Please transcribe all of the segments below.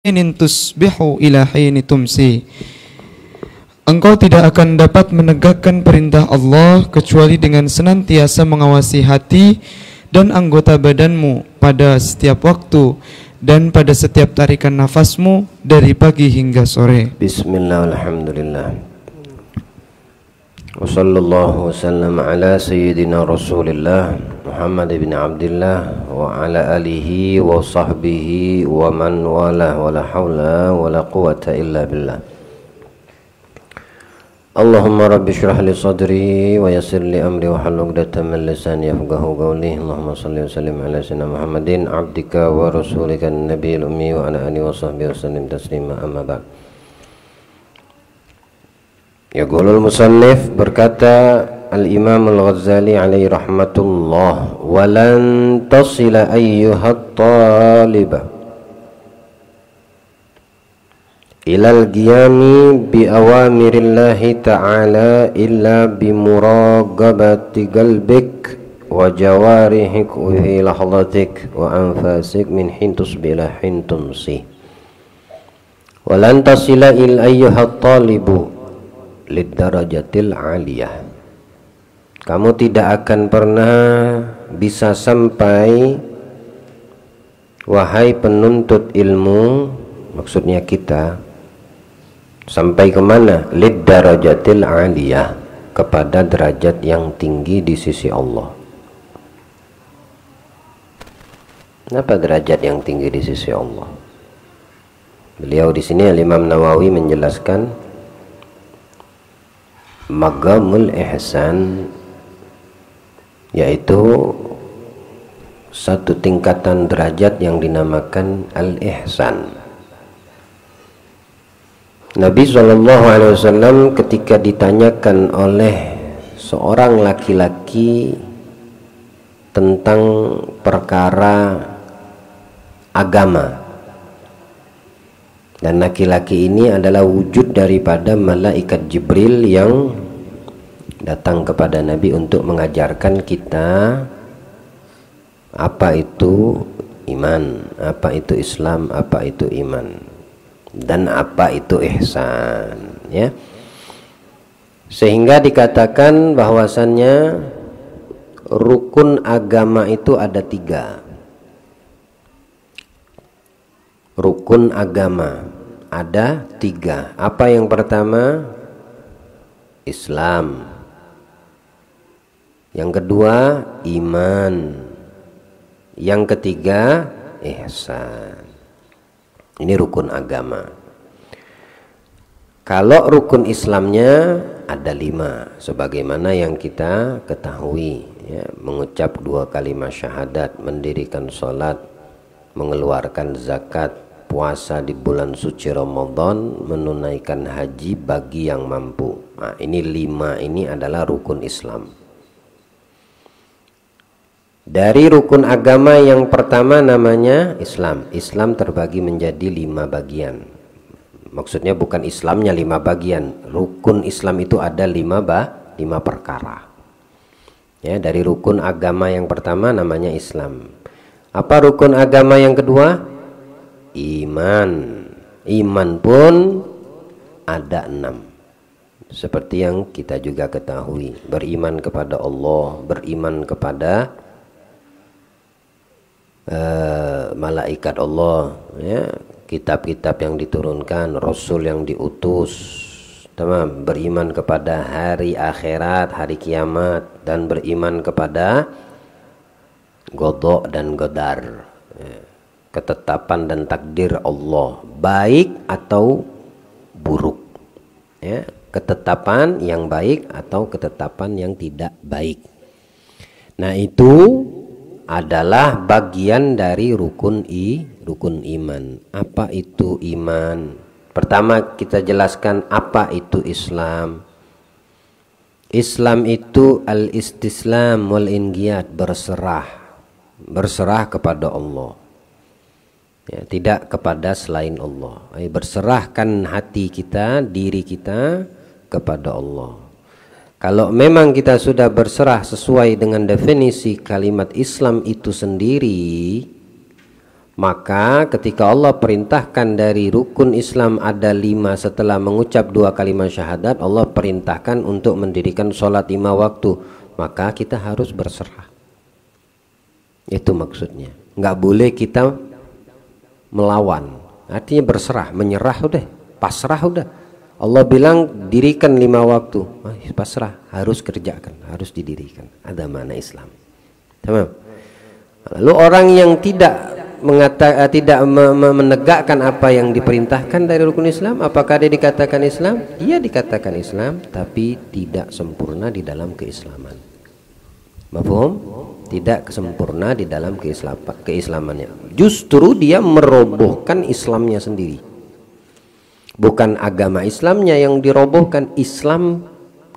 hinin tusbihu ila hini tumsi. Engkau tidak akan dapat menegakkan perintah Allah kecuali dengan senantiasa mengawasi hati dan anggota badanmu pada setiap waktu dan pada setiap tarikan nafasmu dari pagi hingga sore. Bismillah, alhamdulillah. Wa sallallahu wasallam ala sayyidina Rasulillah Muhammad ibn Abdullah wa ala alihi wa sahbihi wa man wala wa la hawla wa la quwata illa billah. Allahumma rabbi shrah li sadri wa yassir li amri wa halul 'uqdatam min lisani yafqahu qawli. Allahumma shalli wa sallim ala sayyidina Muhammadin abdika wa rasulika an-nabiyil ummi wa ala alihi wa sahbihi wa sallim taslima, amma ba'd. Yaqulul musannif, berkata Al-Imam Al-Ghazali alaihi rahmatullah, walan tasila ayyuhat talibah ilal qiyami bi awamirillahi ta'ala illa bi muraqabati qalbik wa jawarihik fi lahzatik wa anfasik min hin tusbi ila hin tumsi. Walan tasila il ayyuhat talibu lidarajatil aliyah. Kamu tidak akan pernah bisa sampai, wahai penuntut ilmu, maksudnya kita, sampai kemana? Lidarajatil aliyah, kepada derajat yang tinggi di sisi Allah. Kenapa derajat yang tinggi di sisi Allah? Beliau di sini Al-Imam Nawawi menjelaskan Maqamul ihsan, yaitu satu tingkatan derajat yang dinamakan al-ihsan. Nabi SAW ketika ditanyakan oleh seorang laki-laki tentang perkara agama, dan laki-laki ini adalah wujud daripada malaikat Jibril yang datang kepada Nabi untuk mengajarkan kita apa itu iman, apa itu Islam, apa itu iman, dan apa itu ihsan, ya. Sehingga dikatakan bahwasannya rukun agama itu ada 3. Rukun agama ada 3. Apa yang pertama? Islam. Yang kedua iman. Yang ketiga ihsan. Ini rukun agama. Kalau rukun Islamnya ada 5, sebagaimana yang kita ketahui, ya, mengucap 2 kalimat syahadat, mendirikan sholat, mengeluarkan zakat, puasa di bulan suci Ramadan, menunaikan haji bagi yang mampu. Nah, ini 5 ini adalah rukun Islam. Dari rukun agama yang pertama namanya Islam. Islam terbagi menjadi 5 bagian. Maksudnya bukan Islamnya 5 bagian. Rukun Islam itu ada 5 perkara. Ya, dari rukun agama yang pertama namanya Islam. Apa rukun agama yang kedua? Iman. Iman pun ada 6. Seperti yang kita juga ketahui, beriman kepada Allah, beriman kepada malaikat Allah, ya, kitab-kitab yang diturunkan, rasul yang diutus, tamam, beriman kepada hari akhirat, hari kiamat, dan beriman kepada qada dan qadar, ya, ketetapan dan takdir Allah, baik atau buruk, ya, ketetapan yang baik atau ketetapan yang tidak baik. Nah, itu adalah bagian dari rukun iman. Apa itu iman? Pertama kita jelaskan apa itu Islam. Islam itu al-istislam wal inqiyad, berserah kepada Allah, ya, tidak kepada selain Allah. Berserahkan hati kita, diri kita kepada Allah. Kalau memang kita sudah berserah sesuai dengan definisi kalimat Islam itu sendiri, Maka ketika Allah perintahkan dari rukun Islam ada 5 setelah mengucap 2 kalimat syahadat, Allah perintahkan untuk mendirikan sholat 5 waktu. Maka kita harus berserah. Itu maksudnya. Nggak boleh kita melawan. Artinya berserah, menyerah udah, pasrah udah. Allah bilang dirikan 5 waktu. Pasrah, harus kerjakan, harus didirikan. Ada makna Islam. Tamam. Lalu orang yang tidak menegakkan apa yang diperintahkan dari rukun Islam, apakah dia dikatakan Islam? Dia dikatakan Islam, tapi tidak sempurna di dalam keislaman. Mafhum? Tidak sempurna di dalam keislamannya. Justru dia merobohkan Islamnya sendiri. Bukan agama Islamnya yang dirobohkan, Islam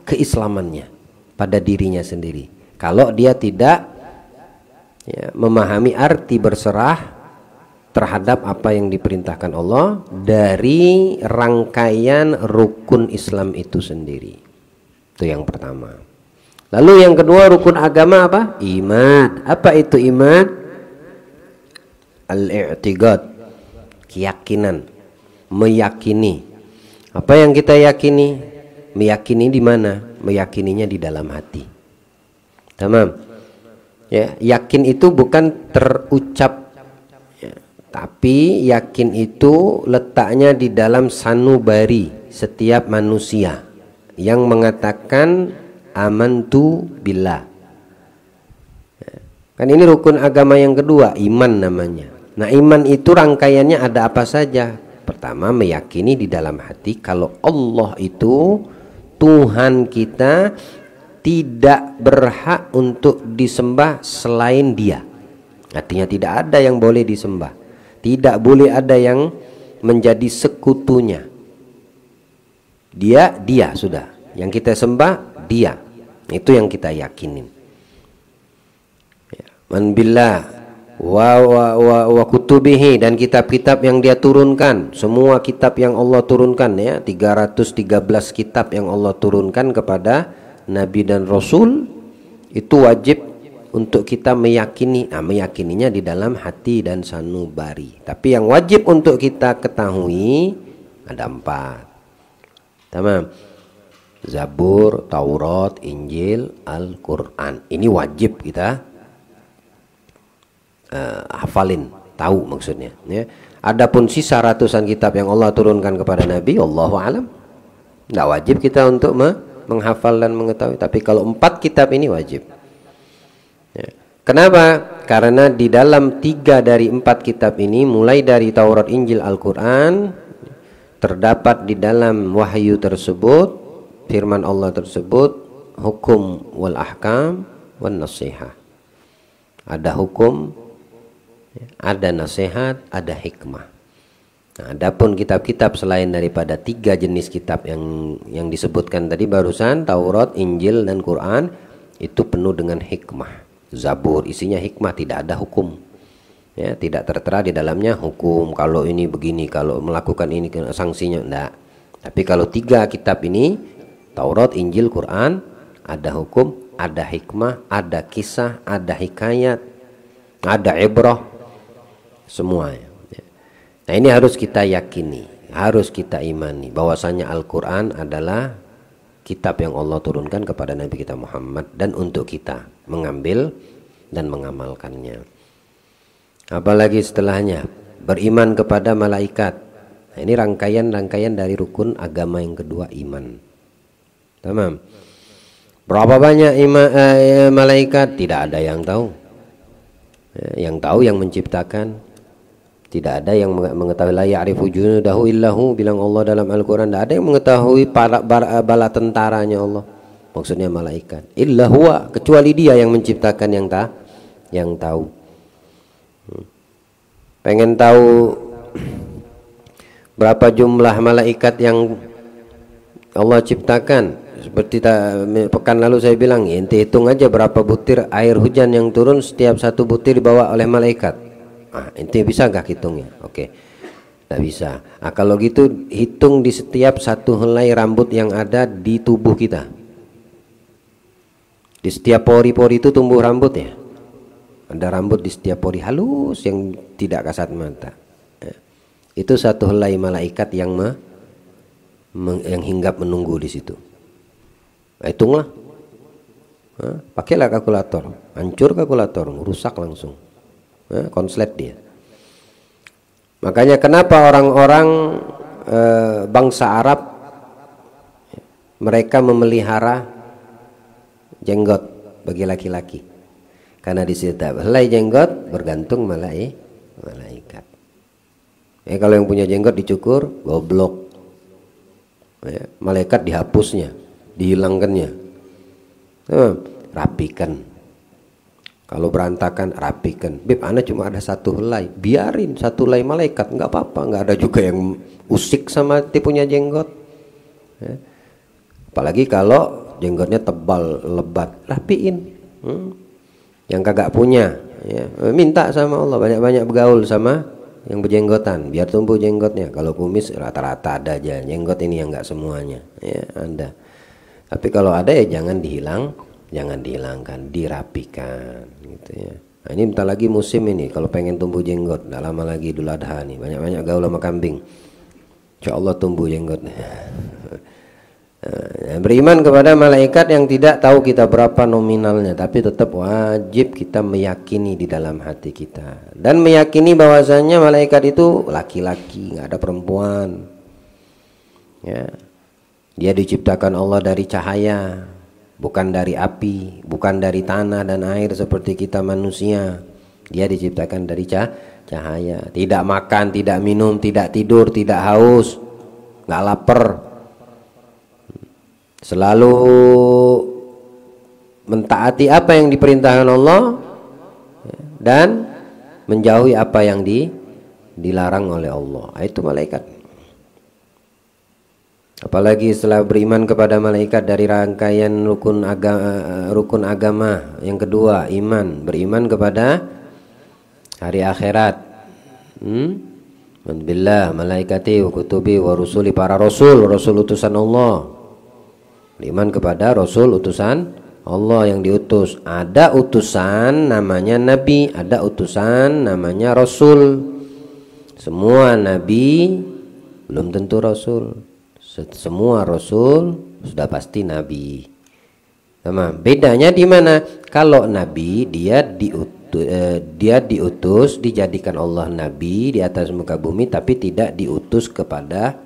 keislamannya pada dirinya sendiri. Kalau dia tidak memahami arti berserah terhadap apa yang diperintahkan Allah dari rangkaian rukun Islam itu sendiri. Itu yang pertama. Lalu yang kedua, rukun agama apa? Iman. Apa itu iman? Al-i'tiqad, keyakinan, meyakini. Apa yang kita yakini? Meyakini di mana? Meyakininya di dalam hati. Tamam. Ya, yakin itu bukan terucap, ya, tapi yakin itu letaknya di dalam sanubari setiap manusia yang mengatakan amantu billah. Ya, kan ini rukun agama yang kedua, iman namanya. Nah, iman itu rangkaiannya ada apa saja? Pertama, meyakini di dalam hati kalau Allah itu Tuhan kita, tidak berhak untuk disembah selain Dia. Artinya tidak ada yang boleh disembah, tidak boleh ada yang menjadi sekutunya. Dia sudah. Yang kita sembah Dia. Itu yang kita yakinin. Man billah wa kutubihi, dan kitab-kitab yang Dia turunkan. Semua kitab yang Allah turunkan, ya, 313 kitab yang Allah turunkan kepada Nabi dan Rasul, itu wajib untuk kita meyakini. Meyakininya di dalam hati dan sanubari. Tapi yang wajib untuk kita ketahui ada 4. Tamam. Zabur, Taurat, Injil, Al-Quran. Ini wajib kita hafalin, tahu maksudnya. Ya. Adapun sisa ratusan kitab yang Allah turunkan kepada Nabi, Allahu alam, tidak wajib kita untuk menghafal dan mengetahui. Tapi kalau 4 kitab ini wajib. Ya. Kenapa? Karena di dalam 3 dari 4 kitab ini, mulai dari Taurat, Injil, Al-Quran, terdapat di dalam wahyu tersebut, firman Allah tersebut, hukum wal ahkam wan nasihah. Ada hukum, ada nasihat, ada hikmah. Nah, adapun kitab-kitab selain daripada 3 jenis kitab yang disebutkan tadi barusan, Taurat, Injil, dan Quran, itu penuh dengan hikmah. Zabur isinya hikmah, tidak ada hukum. Ya, tidak tertera di dalamnya hukum, kalau ini begini, kalau melakukan ini sanksinya, enggak. Tapi kalau 3 kitab ini, Taurat, Injil, Quran, ada hukum, ada hikmah, ada kisah, ada hikayat, ada ibrah, semuanya. Nah, ini harus kita yakini, harus kita imani bahwasanya Al-Quran adalah kitab yang Allah turunkan kepada Nabi kita Muhammad, dan untuk kita mengambil dan mengamalkannya. Apalagi setelahnya, beriman kepada malaikat. Nah, ini rangkaian-rangkaian dari rukun agama yang kedua, iman. Tamam. Berapa banyak malaikat? Tidak ada yang tahu. Yang tahu yang menciptakan. Tidak ada yang mengetahui, la ya'rifu junudahu illahu, bilang Allah dalam Al-Quran. Tidak ada yang mengetahui bala tentaranya Allah, maksudnya malaikat. Illa huwa, kecuali Dia yang menciptakan, yang tahu. Pengen tahu berapa jumlah malaikat yang Allah ciptakan? Seperti pekan lalu saya bilang, ente hitung aja berapa butir air hujan yang turun, setiap 1 butir dibawa oleh malaikat. Ente bisa gak hitungnya? Oke, tidak bisa. Kalau gitu hitung di setiap 1 helai rambut yang ada di tubuh kita. Di setiap pori-pori itu tumbuh rambut, ya. Ada rambut di setiap pori halus yang tidak kasat mata. Itu satu helai malaikat yang hinggap menunggu di situ. Hitunglah. Pakailah kalkulator, hancur kalkulator, rusak langsung. Konslet dia. Makanya kenapa orang-orang bangsa Arab mereka memelihara jenggot bagi laki-laki, karena di situ helai jenggot bergantung malaikat. Kalau yang punya jenggot dicukur, goblok. Malaikat dihapusnya, dihilangkannya. Rapikan. Kalau berantakan, rapikan. Beb, ana cuma ada satu helai, biarin satu helai malaikat, nggak apa-apa. Nggak ada juga yang usik sama punya jenggot. Apalagi kalau jenggotnya tebal, lebat, rapiin. Yang kagak punya, minta sama Allah banyak-banyak bergaul sama yang berjenggotan, biar tumbuh jenggotnya. Kalau kumis rata-rata ada aja, jenggot ini yang nggak semuanya, ada. Tapi kalau ada ya jangan dihilangkan, dirapikan, gitu ya. Nah, ini bentar lagi musim ini, kalau pengen tumbuh jenggot, nggak lama lagi Idul Adha nih, banyak-banyak gaul sama kambing. Insya Allah tumbuh jenggotnya. Beriman kepada malaikat yang tidak tahu kita berapa nominalnya, tapi tetap wajib kita meyakini di dalam hati kita, dan meyakini bahwasanya malaikat itu laki-laki, nggak ada perempuan. Dia diciptakan Allah dari cahaya, bukan dari api, bukan dari tanah dan air seperti kita manusia. Dia diciptakan dari cahaya. Tidak makan, tidak minum, tidak tidur, tidak haus, nggak lapar. Selalu mentaati apa yang diperintahkan Allah dan menjauhi apa yang dilarang oleh Allah. Itu malaikat. Apalagi setelah beriman kepada malaikat dari rangkaian rukun agama yang kedua, iman, beriman kepada hari akhirat. Billah, malaikati wa kutubi wa rusuli, para rasul utusan Allah. Beriman kepada rasul utusan Allah yang diutus. Ada utusan namanya nabi, ada utusan namanya rasul. Semua nabi belum tentu rasul. Semua rasul sudah pasti nabi. Sama, bedanya di mana? Kalau nabi dia diutus, dijadikan Allah nabi di atas muka bumi, tapi tidak diutus kepada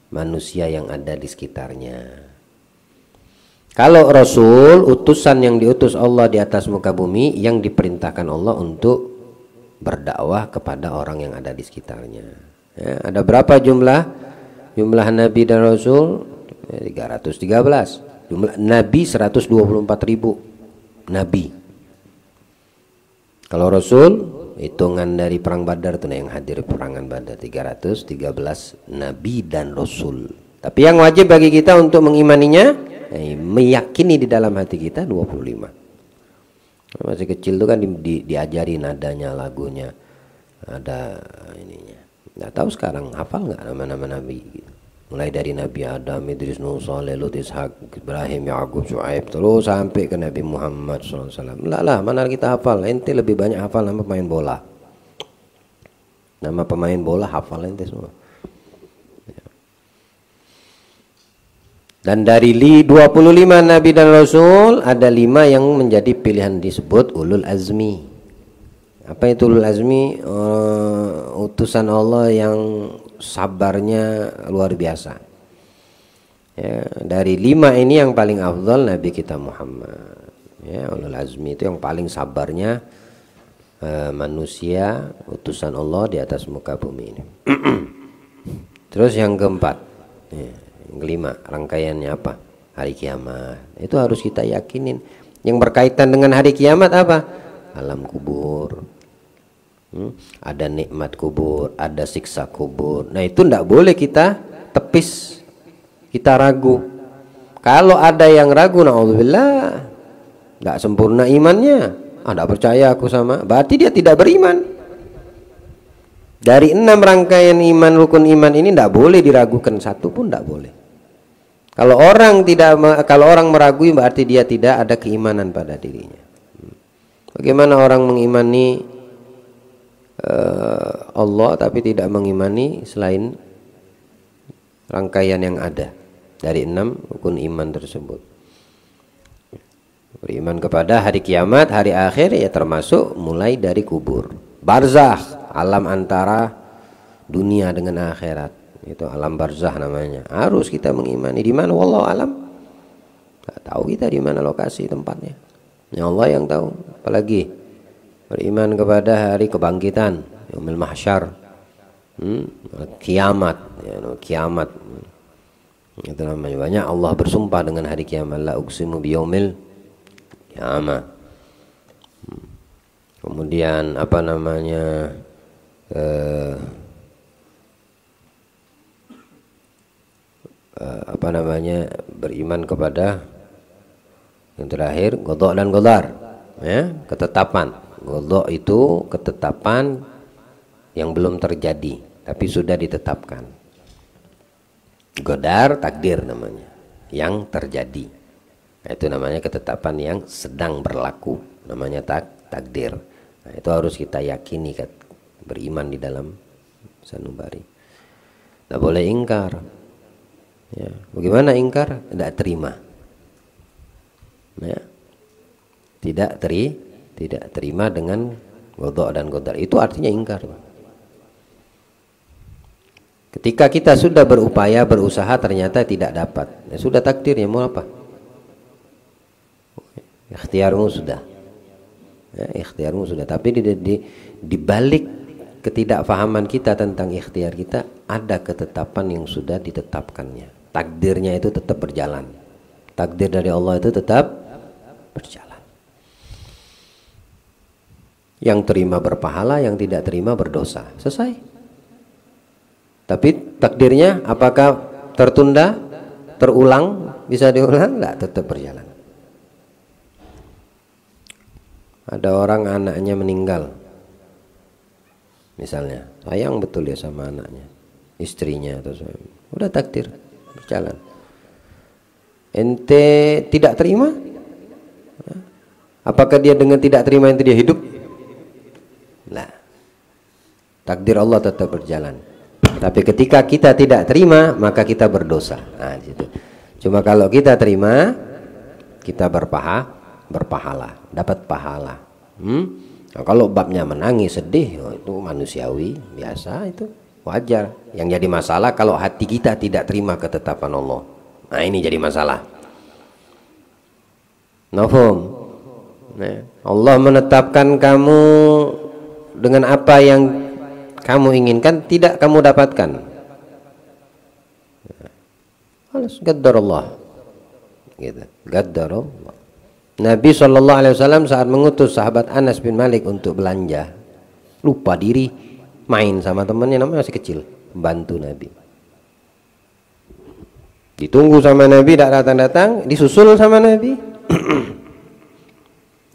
manusia yang ada di sekitarnya. Kalau rasul, utusan yang diutus Allah di atas muka bumi, yang diperintahkan Allah untuk berdakwah kepada orang yang ada di sekitarnya. Ada berapa jumlah nabi dan rasul? 313. Jumlah nabi 124.000 nabi. Kalau rasul, hitungan dari perang Badar itu yang hadir perangan Badar 313 nabi dan rasul. Tapi yang wajib bagi kita untuk mengimaninya, meyakini di dalam hati kita 25. Masih kecil itu kan diajari nadanya, lagunya, ada ininya. Nggak tahu sekarang hafal nggak nama-nama nabi gitu. Mulai dari Nabi Adam, Idris, Nuh, Saleh, Lut, Ishak, Ibrahim, Ya'qub, Syuaib, terus sampai ke Nabi Muhammad SAW. Lah, mana kita hafal? Ente lebih banyak hafal nama pemain bola. Nama pemain bola hafal ente semua. Dan dari 25 Nabi dan Rasul, ada 5 yang menjadi pilihan disebut ulul azmi. Apa itu ulul azmi? Utusan Allah yang sabarnya luar biasa. Dari 5 ini yang paling afdal Nabi kita Muhammad. Ulul azmi itu yang paling sabarnya manusia utusan Allah di atas muka bumi ini. Terus yang keempat, yang kelima, rangkaiannya apa? Hari kiamat. Itu harus kita yakinin. Yang berkaitan dengan hari kiamat apa? Alam kubur. Ada nikmat kubur, ada siksa kubur. Nah itu tidak boleh kita tepis, kita ragu. Kalau ada yang ragu, na'udzubillah, tidak sempurna imannya, tidak percaya aku sama, berarti dia tidak beriman. Dari 6 rangkaian iman, rukun iman ini tidak boleh diragukan, satu pun tidak boleh. Kalau orang meragui, berarti dia tidak ada keimanan pada dirinya. Bagaimana orang mengimani Allah tapi tidak mengimani selain rangkaian yang ada dari 6 rukun iman tersebut? Beriman kepada hari kiamat, hari akhir, ya termasuk mulai dari kubur, barzakh, alam antara dunia dengan akhirat, itu alam barzakh namanya. Harus kita mengimani. Di mana? Wallahu alam. Tak tahu kita di mana lokasi tempatnya. Ya Allah yang tahu. Apalagi beriman kepada hari kebangkitan, yaumil mahsyar, kiamat, ya, kiamat. Itu namanya. Banyak Allah bersumpah dengan hari kiamat. La uqsimu biyaumil kiamat. Kemudian apa namanya? Beriman kepada yang terakhir qada dan qadar, ya, ketetapan. Qada itu ketetapan yang belum terjadi tapi sudah ditetapkan. Qadar takdir namanya, yang terjadi. Nah, itu namanya ketetapan yang sedang berlaku, namanya takdir. Nah, itu harus kita yakini, beriman di dalam sanubari. Tidak boleh ingkar. Ya, bagaimana ingkar? Tidak terima. Ya. Tidak terima dengan qada dan qadar. Itu artinya ingkar. Ketika kita sudah berupaya, berusaha, ternyata tidak dapat, ya sudah takdirnya, mau apa? Ikhtiarmu sudah, ya, ikhtiarmu sudah. Tapi di balik ketidakfahaman kita tentang ikhtiar kita, ada ketetapan yang sudah ditetapkannya. Takdirnya itu tetap berjalan. Takdir dari Allah itu tetap berjalan. Yang terima berpahala, yang tidak terima berdosa. Selesai. Tapi takdirnya apakah tertunda, terulang, bisa diulang? Enggak, tetap berjalan. Ada orang anaknya meninggal, misalnya, sayang betul ya sama anaknya, istrinya atau suami. Udah takdir, berjalan. Ente tidak terima? Apakah dia dengan tidak terima ente dia hidup? Nah, takdir Allah tetap berjalan. Tapi ketika kita tidak terima, maka kita berdosa. Nah, gitu. Cuma kalau kita terima, kita berpahala, dapat pahala. Nah, kalau babnya menangis, sedih, itu manusiawi, biasa, itu wajar. Yang jadi masalah kalau hati kita tidak terima ketetapan Allah. Nah, ini jadi masalah. Nafhum. Nah, Allah menetapkan kamu dengan apa yang kamu inginkan, tidak kamu dapatkan. Alas gaddarullah. Gitu. Gaddarullah. Nabi SAW saat mengutus sahabat Anas bin Malik untuk belanja, lupa diri, main sama temannya, namanya masih kecil, bantu Nabi. Ditunggu sama Nabi, tidak datang-datang, disusul sama Nabi.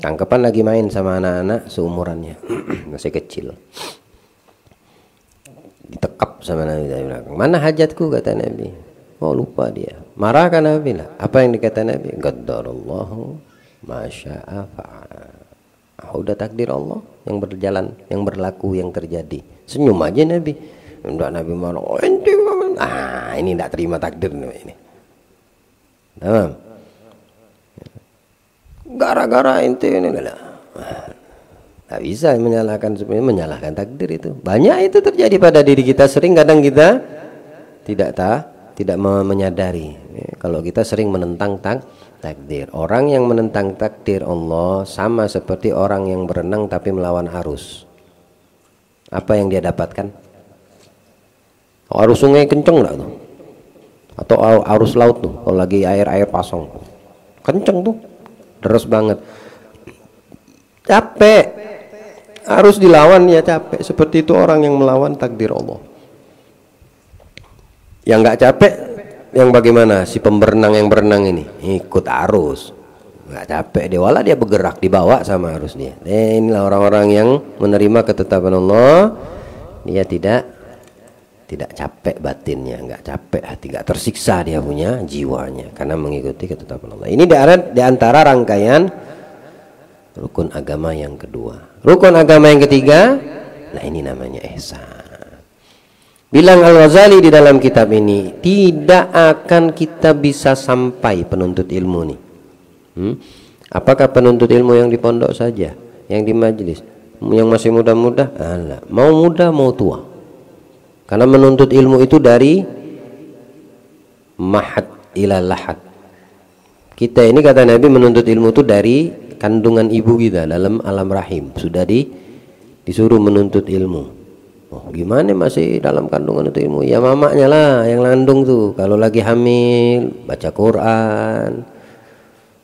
Tangkepan lagi main sama anak-anak seumurannya, masih kecil. Ditekap sama Nabi dari belakang. Mana hajatku, kata Nabi. Oh, lupa dia. Marah kan Nabi lah. Apa yang dikata Nabi? Gaddarallahu masya'a fa'ala. Udah takdir Allah yang berjalan, yang berlaku, yang terjadi. Senyum aja Nabi. Enggak, Nabi marah. Oh, ente. Ah, ini tidak terima takdir ini. Nah, gara-gara ente ini lah. Tak bisa menyalahkan, sebenarnya menyalahkan takdir itu. Banyak itu terjadi pada diri kita. Sering kadang kita tidak menyadari. Kalau kita sering menentang takdir. Orang yang menentang takdir Allah sama seperti orang yang berenang tapi melawan arus. Apa yang dia dapatkan? Arus sungai kenceng enggak tuh? Atau arus laut tuh, kalau lagi air pasang. Kenceng tuh. Deras banget. Capek. Harus dilawan, ya capek. Seperti itu orang yang melawan takdir Allah. Yang nggak capek, yang bagaimana? Si pemberenang yang berenang ini ikut arus, nggak capek dia, walau dia bergerak dibawa sama arus dia. Inilah orang-orang yang menerima ketetapan Allah. Dia tidak capek batinnya, nggak capek hati, nggak tersiksa dia punya jiwanya karena mengikuti ketetapan Allah. Ini di antara rangkaian Rukun agama yang kedua. Rukun agama yang ketiga, nah ini namanya ihsan. Bilang Al-Ghazali di dalam kitab ini, tidak akan kita bisa sampai penuntut ilmu nih. Apakah penuntut ilmu yang di pondok saja, yang di majelis, yang masih muda-muda? Alah, mau muda mau tua. Karena menuntut ilmu itu dari mahad ila lahad. Kita ini kata Nabi menuntut ilmu itu dari kandungan ibu kita dalam alam rahim. Sudah disuruh menuntut ilmu. Oh, gimana masih dalam kandungan itu ilmu? Ya mamanya lah yang landung tuh. Kalau lagi hamil, baca Quran,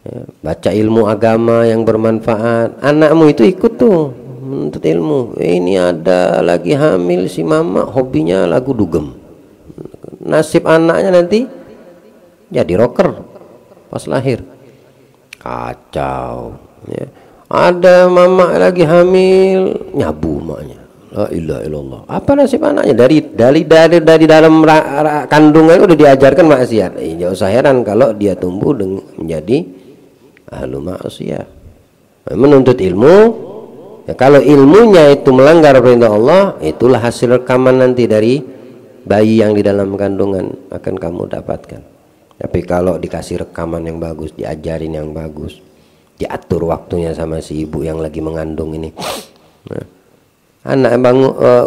ya, baca ilmu agama yang bermanfaat. Anakmu itu ikut tuh menuntut ilmu. Ini ada lagi hamil si mama, hobinya lagu dugem. Nasib anaknya nanti jadi rocker pas lahir. Kacau. Ya. Ada mama lagi hamil, nyabu maknya. La ilaha illallah. Apa nasib anaknya? Dari dalam kandungan udah diajarkan maksiat. Jangan usah heran kalau dia tumbuh menjadi ahlu maksiat. Menuntut ilmu, ya, kalau ilmunya itu melanggar perintah Allah, itulah hasil rekaman nanti dari bayi yang di dalam kandungan akan kamu dapatkan. Tapi kalau dikasih rekaman yang bagus, diajarin yang bagus, diatur waktunya sama si ibu yang lagi mengandung ini, nah, anak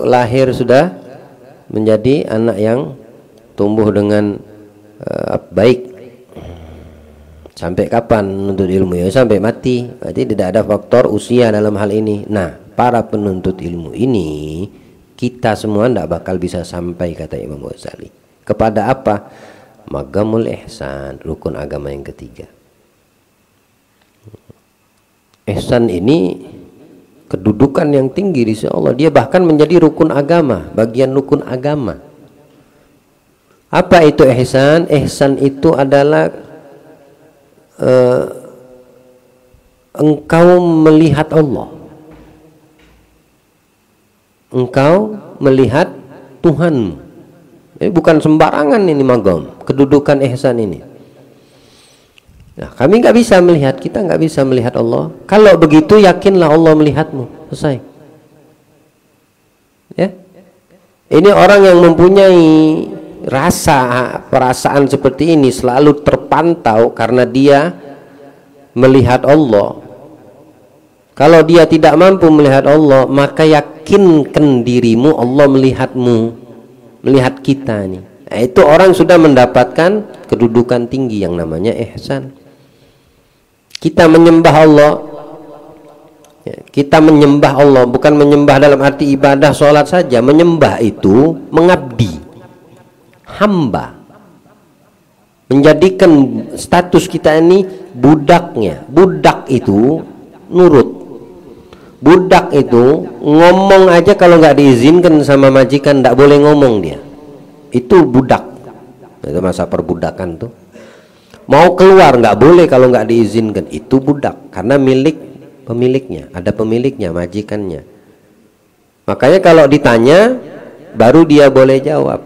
lahir sudah menjadi anak yang tumbuh dengan baik. Sampai kapan menuntut ilmu? Ya sampai mati. Berarti tidak ada faktor usia dalam hal ini. Nah, para penuntut ilmu ini kita semua tidak bakal bisa sampai, kata Imam Ghazali. Kepada apa? Magamul ihsan, rukun agama yang ketiga. Ihsan ini kedudukan yang tinggi di sisi Allah. Dia bahkan menjadi rukun agama, bagian rukun agama. Apa itu ihsan? Ihsan itu adalah engkau melihat Allah. Engkau melihat Tuhanmu. Ini bukan sembarangan ini magam, kedudukan ihsan ini. Nah, kami nggak bisa melihat, kita nggak bisa melihat Allah. Kalau begitu yakinlah Allah melihatmu. Selesai. Ya. Ini orang yang mempunyai perasaan seperti ini selalu terpantau karena dia melihat Allah. Kalau dia tidak mampu melihat Allah, maka yakinkan dirimu Allah melihatmu, melihat kita nih. Nah, itu orang sudah mendapatkan kedudukan tinggi yang namanya ihsan. Kita menyembah Allah, ya, kita menyembah Allah bukan menyembah dalam arti ibadah sholat saja. Menyembah itu mengabdi, hamba, menjadikan status kita ini budaknya. Budak itu nurut. Budak itu ngomong aja kalau nggak diizinkan sama majikan nggak boleh ngomong dia. Itu budak. Itu masa perbudakan tuh. Mau keluar nggak boleh kalau nggak diizinkan. Itu budak karena milik pemiliknya, ada pemiliknya, majikannya. Makanya kalau ditanya baru dia boleh jawab.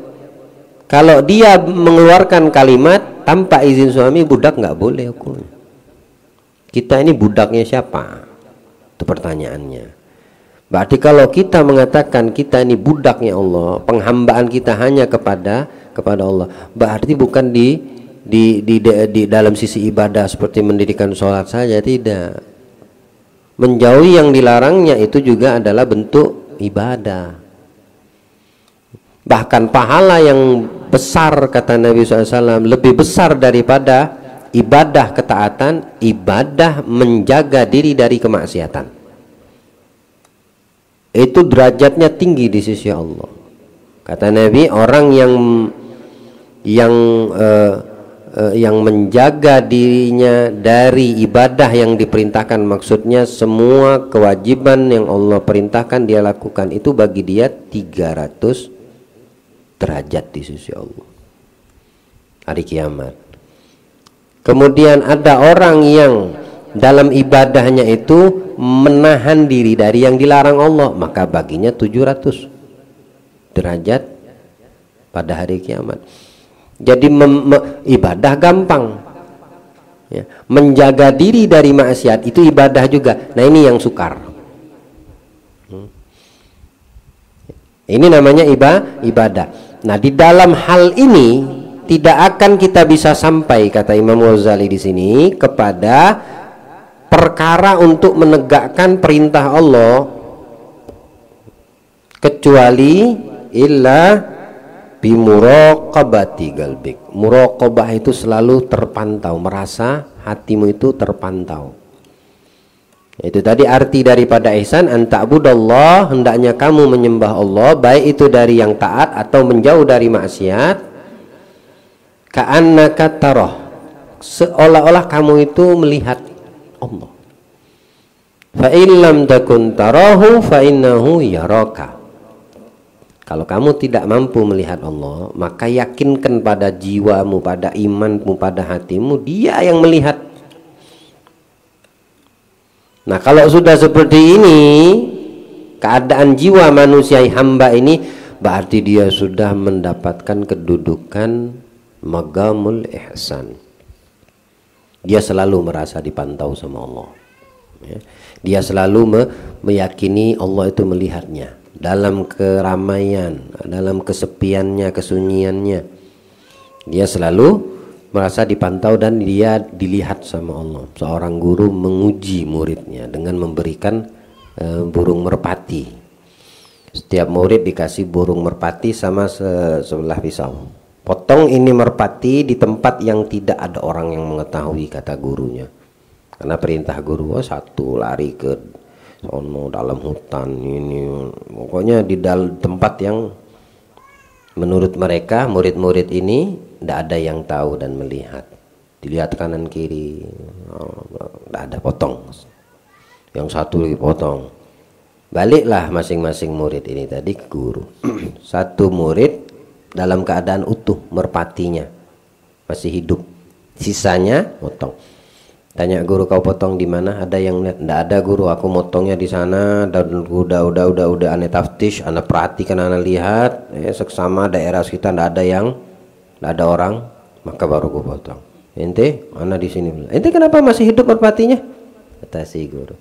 Kalau dia mengeluarkan kalimat tanpa izin suami, budak nggak boleh hukumnya. Kita ini budaknya siapa? Itu pertanyaannya. Berarti kalau kita mengatakan kita ini budaknya Allah, penghambaan kita hanya kepada Allah, berarti bukan di dalam sisi ibadah seperti mendirikan sholat saja, tidak. Menjauhi yang dilarangnya itu juga adalah bentuk ibadah. Bahkan pahala yang besar, kata Nabi SAW, lebih besar daripada ibadah ketaatan, ibadah menjaga diri dari kemaksiatan. Itu derajatnya tinggi di sisi Allah. Kata Nabi, orang yang menjaga dirinya dari ibadah yang diperintahkan, maksudnya semua kewajiban yang Allah perintahkan dia lakukan, itu bagi dia 300 derajat di sisi Allah hari kiamat. Kemudian ada orang yang dalam ibadahnya itu menahan diri dari yang dilarang Allah, maka baginya 700 derajat pada hari kiamat. Jadi ibadah gampang, Ya, menjaga diri dari maksiat itu ibadah juga. Nah ini yang sukar. Ini namanya ibadah. Nah di dalam hal ini tidak akan kita bisa sampai, kata Imam Ghazali di sini, kepada perkara untuk menegakkan perintah Allah kecuali illa bimuraqabati galbik. Muraqabah itu selalu terpantau, merasa hatimu itu terpantau. Itu tadi arti daripada ihsan, anta'budallah, hendaknya kamu menyembah Allah, baik itu dari yang taat atau menjauh dari maksiat, ka'annaka tarah, seolah-olah kamu itu melihat Allah. Fa in lam takun tarahu fa innahu yaraka. Kalau kamu tidak mampu melihat Allah, maka yakinkan pada jiwamu, pada imanmu, pada hatimu, Dia yang melihat. Nah kalau sudah seperti ini keadaan jiwa manusia hamba ini, berarti dia sudah mendapatkan kedudukan magamul ihsan. Dia selalu merasa dipantau sama Allah, ya. Dia selalu meyakini Allah itu melihatnya dalam keramaian, dalam kesepiannya, kesunyiannya. Dia selalu merasa dipantau dan dia dilihat sama Allah. Seorang guru menguji muridnya dengan memberikan burung merpati. Setiap murid dikasih burung merpati sama sebelah pisau. Potong ini merpati di tempat yang tidak ada orang yang mengetahui, kata gurunya. Karena perintah guru, satu lari ke sono dalam hutan ini, pokoknya di dalam tempat yang menurut mereka murid-murid ini tidak ada yang tahu dan melihat. Dilihat kanan kiri, tidak ada, potong. Yang satu lagi potong. Baliklah masing-masing murid ini tadi ke guru. Satu murid dalam keadaan utuh, merpatinya masih hidup, sisanya potong. Tanya guru, kau potong di mana? Ada yang lihat? Tidak ada guru, aku motongnya di sana. Dan udah aneh taftish, aneh perhatikan, aneh lihat. Seksama daerah sekitar tidak ada orang, maka baru aku potong. Ente, mana di sini? Ente kenapa masih hidup merpatinya? Kata si guru.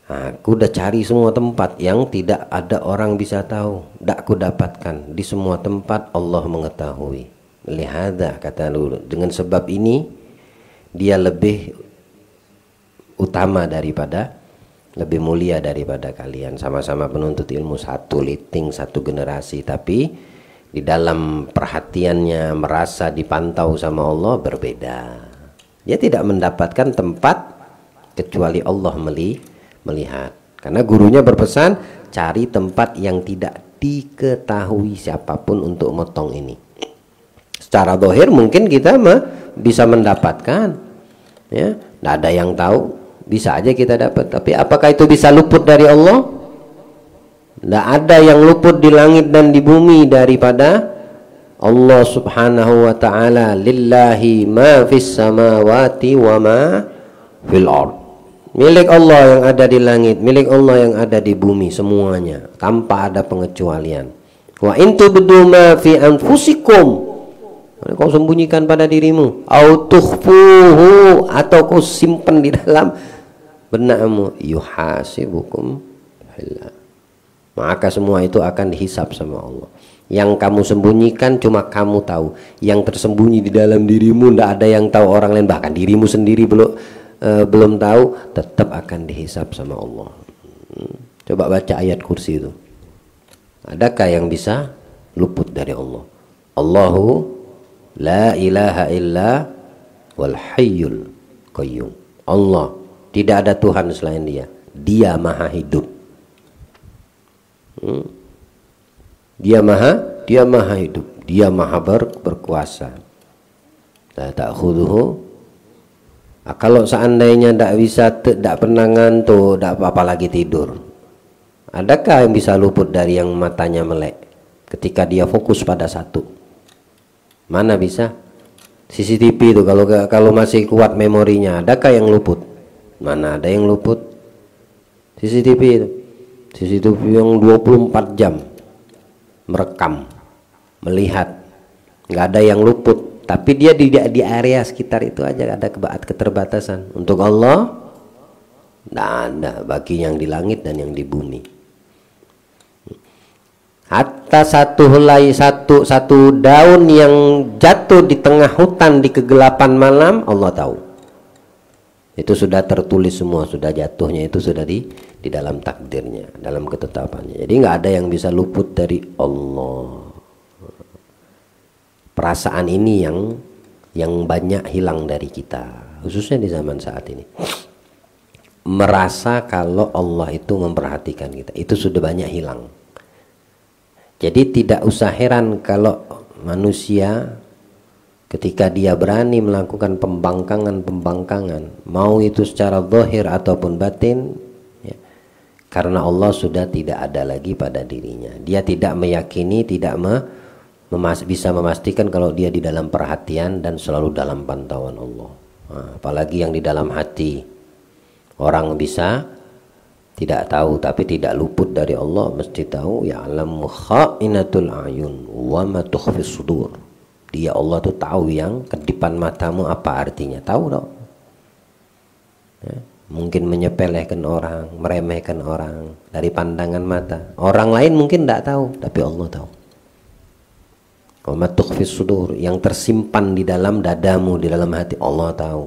Aku udah cari semua tempat yang tidak ada orang bisa tahu, tidak aku dapatkan. Di semua tempat Allah mengetahui. Lihada, kata guru. Dengan sebab ini dia lebih utama daripada, lebih mulia daripada kalian. Sama-sama penuntut ilmu, satu liting, satu generasi, tapi di dalam perhatiannya merasa dipantau sama Allah berbeda. Dia tidak mendapatkan tempat kecuali Allah melihat. Karena gurunya berpesan, cari tempat yang tidak diketahui siapapun untuk motong ini. Secara zahir mungkin kita bisa mendapatkan, ya, tidak ada yang tahu, bisa aja kita dapat. Tapi apakah itu bisa luput dari Allah? Tidak ada yang luput di langit dan di bumi daripada Allah subhanahu wa ta'ala. Lillahi ma fis samawati wa ma fil ard. Milik Allah yang ada di langit, milik Allah yang ada di bumi, semuanya tanpa ada pengecualian. Wa in tubdu ma fi anfusikum, kau sembunyikan pada dirimu, au tukhfuhu, atau kau simpan di dalam benakmu, yuhasibukum billah, maka semua itu akan dihisap sama Allah. Yang kamu sembunyikan cuma kamu tahu, yang tersembunyi di dalam dirimu tidak ada yang tahu, orang lain, bahkan dirimu sendiri belum tahu, tetap akan dihisap sama Allah. Coba baca ayat kursi itu, adakah yang bisa luput dari Allah? Allahu la ilaha illa wal hayyul qayyum. Allah, tidak ada Tuhan selain Dia. Dia maha hidup. Dia maha hidup. Dia maha berkuasa. La ta'khudhuhu. Kalau seandainya tidak bisa, tidak pernah ngantuk, tidak apa-apa lagi tidur, adakah yang bisa luput dari yang matanya melek ketika dia fokus pada satu? Mana bisa? CCTV itu kalau masih kuat memorinya, adakah yang luput? Mana ada yang luput? CCTV itu, CCTV yang 24 jam merekam, melihat, nggak ada yang luput. tapi dia di area sekitar itu aja ada keterbatasan. Untuk Allah tidak ada, bagi yang di langit dan yang di bumi. Hatta satu daun yang jatuh di tengah hutan di kegelapan malam, Allah tahu. Itu sudah tertulis semua, sudah jatuhnya itu sudah di dalam takdirnya, dalam ketetapannya. Jadi nggak ada yang bisa luput dari Allah. Perasaan ini yang banyak hilang dari kita, khususnya di zaman saat ini. Merasa kalau Allah itu memperhatikan kita, itu sudah banyak hilang. Jadi tidak usah heran kalau manusia ketika dia berani melakukan pembangkangan, mau itu secara zahir ataupun batin, ya, karena Allah sudah tidak ada lagi pada dirinya. Dia tidak meyakini, tidak bisa memastikan kalau dia di dalam perhatian dan selalu dalam pantauan Allah. Nah, apalagi yang di dalam hati, orang bisa tidak tahu, tapi tidak luput dari Allah mesti tahu. Ya'lamu kha'inatul ayun wa ma tukhfis sudur. Dia Allah tuh tahu yang kedipan matamu apa artinya, tahu dong. Ya, mungkin menyepelekan orang, meremehkan orang dari pandangan mata. Orang lain mungkin tidak tahu, tapi Allah tahu. Wa ma tukhfis sudur, yang tersimpan di dalam dadamu, di dalam hati, Allah tahu.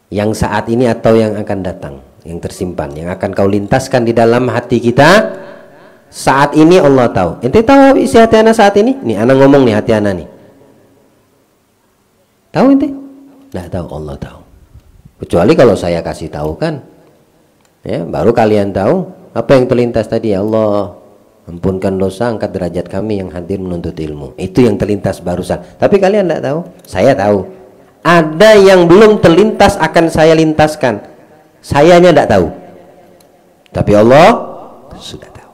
Yang saat ini atau yang akan datang, yang tersimpan, yang akan kau lintaskan di dalam hati kita saat ini, Allah tahu. Ente tahu isi hati anak saat ini? Nih anak ngomong nih, hati anak nih. Tahu ente? Nggak tahu, Allah tahu. Kecuali kalau saya kasih tahu kan, ya baru kalian tahu apa yang terlintas tadi. Ya Allah, ampunkan dosa, angkat derajat kami yang hadir menuntut ilmu. Itu yang terlintas barusan. Tapi kalian tidak tahu, saya tahu. Ada yang belum terlintas akan saya lintaskan. Sayanya tidak tahu. Tapi Allah sudah tahu.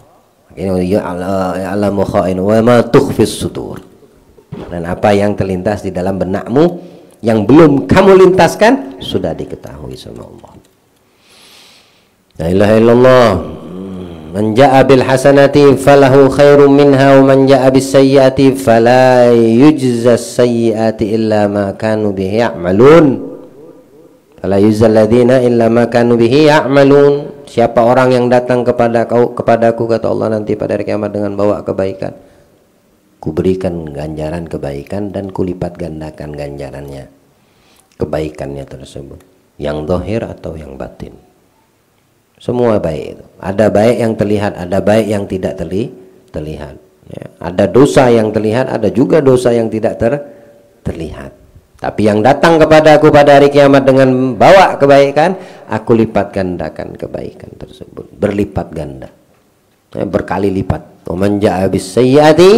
Ya'lamu kha'in wa ma tukhfis sudur. Dan apa yang terlintas di dalam benakmu yang belum kamu lintaskan sudah diketahui sama Allah. La ilaha illallah. Man jaa bil hasanati falahu khairum minha wa man jaa bis sayyiati fala yujza sayyiati illa ma kanu bihi ya'malun. Fala yujza alladziina illa ma kanu bihi ya'malun. Siapa orang yang datang kepadaku kata Allah nanti pada hari kiamat dengan bawa kebaikan, kuberikan ganjaran kebaikan dan kulipat gandakan ganjarannya, kebaikannya tersebut, yang zahir atau yang batin. Semua baik itu. Ada baik yang terlihat, ada baik yang tidak terlihat. Ya. Ada dosa yang terlihat, ada juga dosa yang tidak terlihat. Tapi yang datang kepadaku pada hari kiamat dengan bawa kebaikan, aku lipat gandakan kebaikan tersebut, berlipat ganda, ya, berkali lipat. Man jaa bis sayyiati,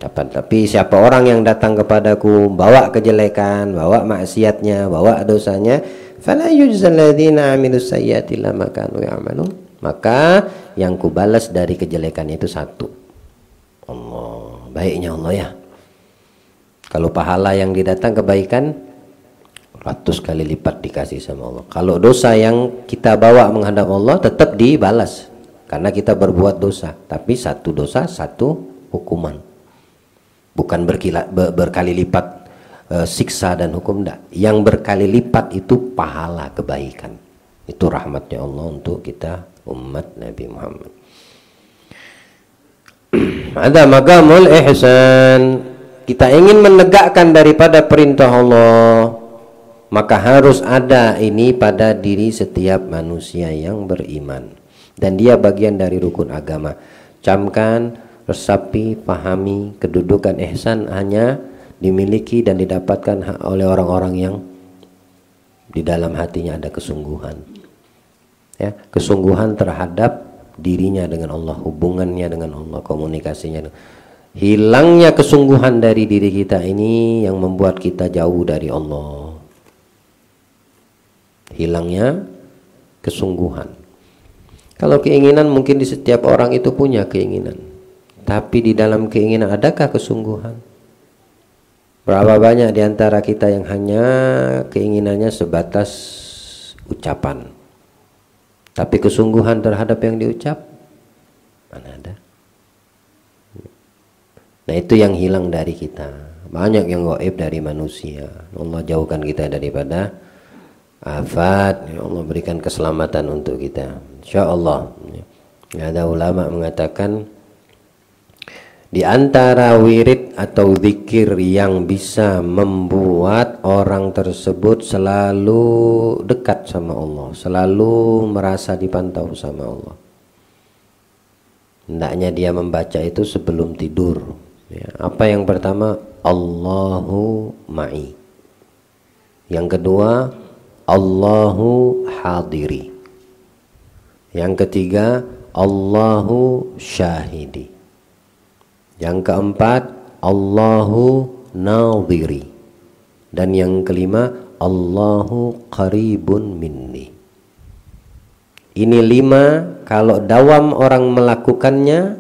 tapi siapa orang yang datang kepadaku bawa kejelekan, bawa maksiatnya, bawa dosanya, fala yujzal ladzina amilus sayyiati illa ma kanu ya'malun, maka yang kubalas dari kejelekan itu satu. Allah, baiknya Allah ya. Kalau pahala yang didatang kebaikan 100 kali lipat dikasih sama Allah. Kalau dosa yang kita bawa menghadap Allah tetap dibalas karena kita berbuat dosa, tapi satu dosa satu hukuman. Bukan berkali lipat siksa dan hukum, enggak. Yang berkali lipat itu pahala kebaikan. Itu rahmatnya Allah untuk kita umat Nabi Muhammad. Ada magamul ihsan. Kita ingin menegakkan daripada perintah Allah, maka harus ada ini pada diri setiap manusia yang beriman. Dan dia bagian dari rukun agama. Camkan, resapi, pahami, kedudukan ihsan hanya dimiliki dan didapatkan oleh orang-orang yang di dalam hatinya ada kesungguhan, ya, kesungguhan terhadap dirinya dengan Allah, hubungannya dengan Allah, komunikasinya. Hilangnya kesungguhan dari diri kita ini yang membuat kita jauh dari Allah. Hilangnya kesungguhan. Kalau keinginan mungkin di setiap orang itu punya keinginan, tapi di dalam keinginan adakah kesungguhan? Berapa banyak di antara kita yang hanya keinginannya sebatas ucapan, tapi kesungguhan terhadap yang diucap mana ada? Nah itu yang hilang dari kita. Banyak yang gaib dari manusia. Allah jauhkan kita daripada afat. Ya Allah berikan keselamatan untuk kita. Insyaallah. Ada ulama mengatakan di antara wirid atau zikir yang bisa membuat orang tersebut selalu dekat sama Allah, selalu merasa dipantau sama Allah. Hendaknya dia membaca itu sebelum tidur. Ya, apa yang pertama? Allahu ma'i. Yang kedua, Allahu hadiri. Yang ketiga, Allahu syahidi. Yang keempat, Allahu nadhiri. Dan yang kelima, Allahu qaribun minni. Ini 5, kalau dawam orang melakukannya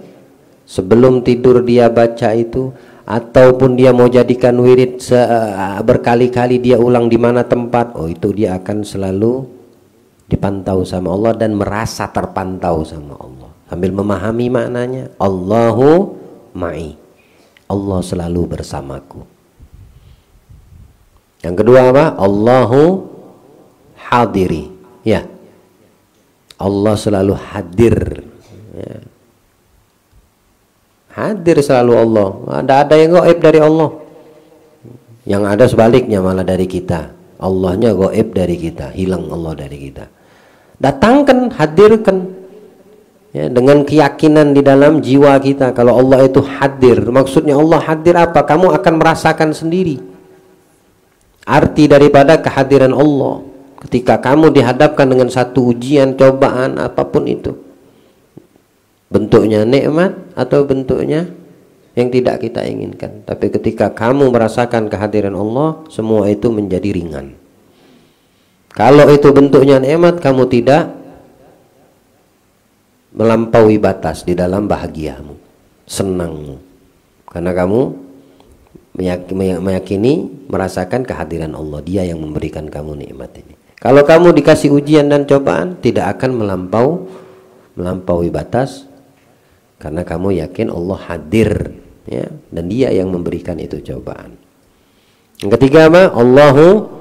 sebelum tidur dia baca itu, ataupun dia mau jadikan wirid berkali-kali dia ulang di mana tempat, oh itu dia akan selalu dipantau sama Allah dan merasa terpantau sama Allah. Sambil memahami maknanya, Allahu ma'i, Allah selalu bersamaku. Yang kedua apa? Allahu hadiri. Ya, Allah selalu hadir. Ya. Hadir selalu Allah. Ada yang gaib dari Allah. Yang ada sebaliknya malah dari kita. Allahnya gaib dari kita, hilang Allah dari kita. Datangkan, hadirkan. Ya, dengan keyakinan di dalam jiwa kita kalau Allah itu hadir. Maksudnya Allah hadir apa? Kamu akan merasakan sendiri arti daripada kehadiran Allah ketika kamu dihadapkan dengan satu ujian, cobaan, apapun itu, bentuknya nikmat atau bentuknya yang tidak kita inginkan. Tapi ketika kamu merasakan kehadiran Allah, semua itu menjadi ringan. Kalau itu bentuknya nikmat, kamu tidak melampaui batas di dalam bahagiamu, senangmu, karena kamu meyakini, merasakan kehadiran Allah, Dia yang memberikan kamu nikmat ini. Kalau kamu dikasih ujian dan cobaan, tidak akan melampaui batas, karena kamu yakin Allah hadir, ya, dan Dia yang memberikan itu cobaan. Yang ketiga apa? Allahu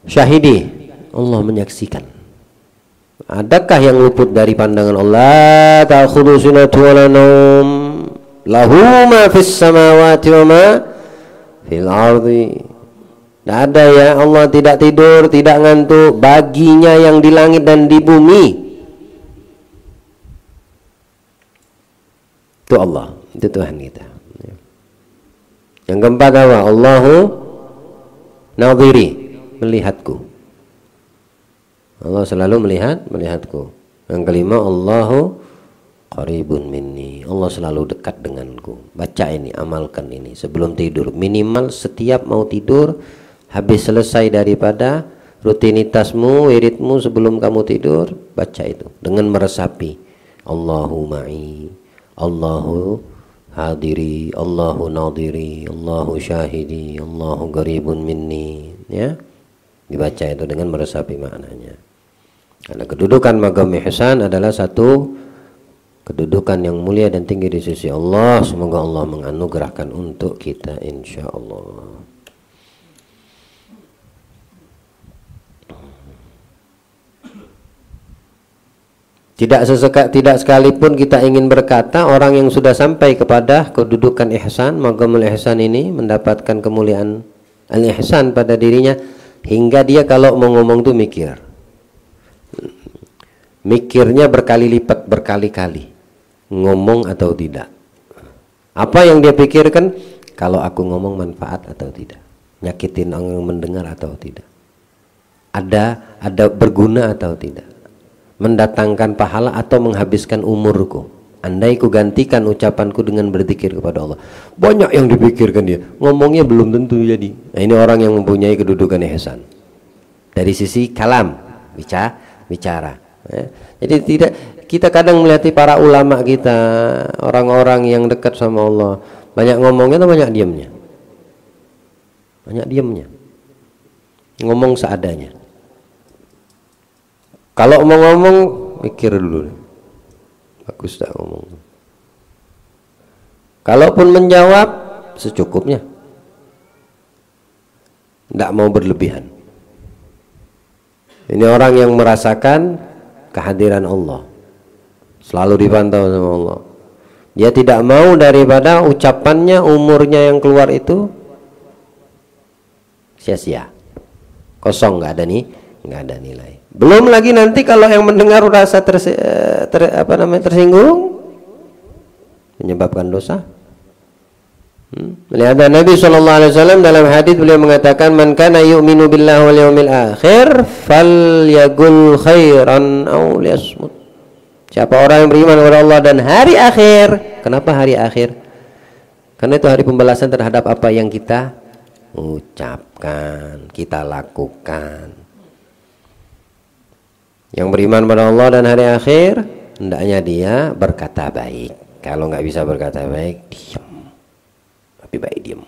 syahidi, Allah menyaksikan. Adakah yang luput dari pandangan Allah? Ta'khudhu sinatun wa la naum, lahu ma fis samawati wa ma fil ardi. Tidak ada ya, Allah tidak tidur, tidak ngantuk, baginya yang di langit dan di bumi. Itu Allah, itu Tuhan kita. Yang keempat apa? Allahu nadhiri, melihatku. Allah selalu melihatku. Yang kelima, Allahu qaribun minni, Allah selalu dekat denganku. Baca ini, amalkan ini sebelum tidur. Minimal setiap mau tidur, habis selesai daripada rutinitasmu, wiridmu sebelum kamu tidur, baca itu dengan meresapi. Allahu ma'i, Allahu hadiri, Allahu nadiri, Allahu syahidi, Allahu qaribun minni. Ya, dibaca itu dengan meresapi maknanya. Karena kedudukan maqam ihsan adalah satu kedudukan yang mulia dan tinggi di sisi Allah. Semoga Allah menganugerahkan untuk kita, insya Allah. Tidak sekalipun kita ingin berkata, orang yang sudah sampai kepada kedudukan ihsan, maqamul ihsan ini, mendapatkan kemuliaan al-ihsan pada dirinya, hingga dia kalau mau ngomong tuh mikirnya berkali lipat, berkali-kali ngomong atau tidak. Apa yang dia pikirkan? Kalau aku ngomong manfaat atau tidak, nyakitin orang yang mendengar atau tidak, ada berguna atau tidak, mendatangkan pahala atau menghabiskan umurku. Andai ku gantikan ucapanku dengan berzikir kepada Allah. Banyak yang dipikirkan dia, ngomongnya belum tentu jadi. Nah, ini orang yang mempunyai kedudukan ihsan dari sisi kalam, bicara. Ya. Jadi tidak, kita kadang melihat para ulama kita, orang-orang yang dekat sama Allah, banyak ngomongnya atau banyak diamnya? Banyak diamnya. Ngomong seadanya. Kalau mau ngomong, mikir dulu. Bagus tak ngomong. Kalaupun menjawab, secukupnya, tidak mau berlebihan. Ini orang yang merasakan kehadiran Allah, selalu dipantau sama Allah. Dia tidak mau daripada ucapannya, umurnya yang keluar itu sia-sia, kosong, nggak ada nilai. Belum lagi nanti kalau yang mendengar rasa tersinggung, menyebabkan dosa. Melihat Nabi SAW dalam hadis beliau mengatakan, man kana yu'minu billahi wal yawmil akhir falyaqul khairan aw liyasmut. Siapa orang yang beriman kepada Allah dan hari akhir. Kenapa hari akhir? Karena itu hari pembalasan terhadap apa yang kita ucapkan, kita lakukan. Yang beriman pada Allah dan hari akhir, hendaknya dia berkata baik. Kalau nggak bisa berkata baik, diam. Tapi baik diam.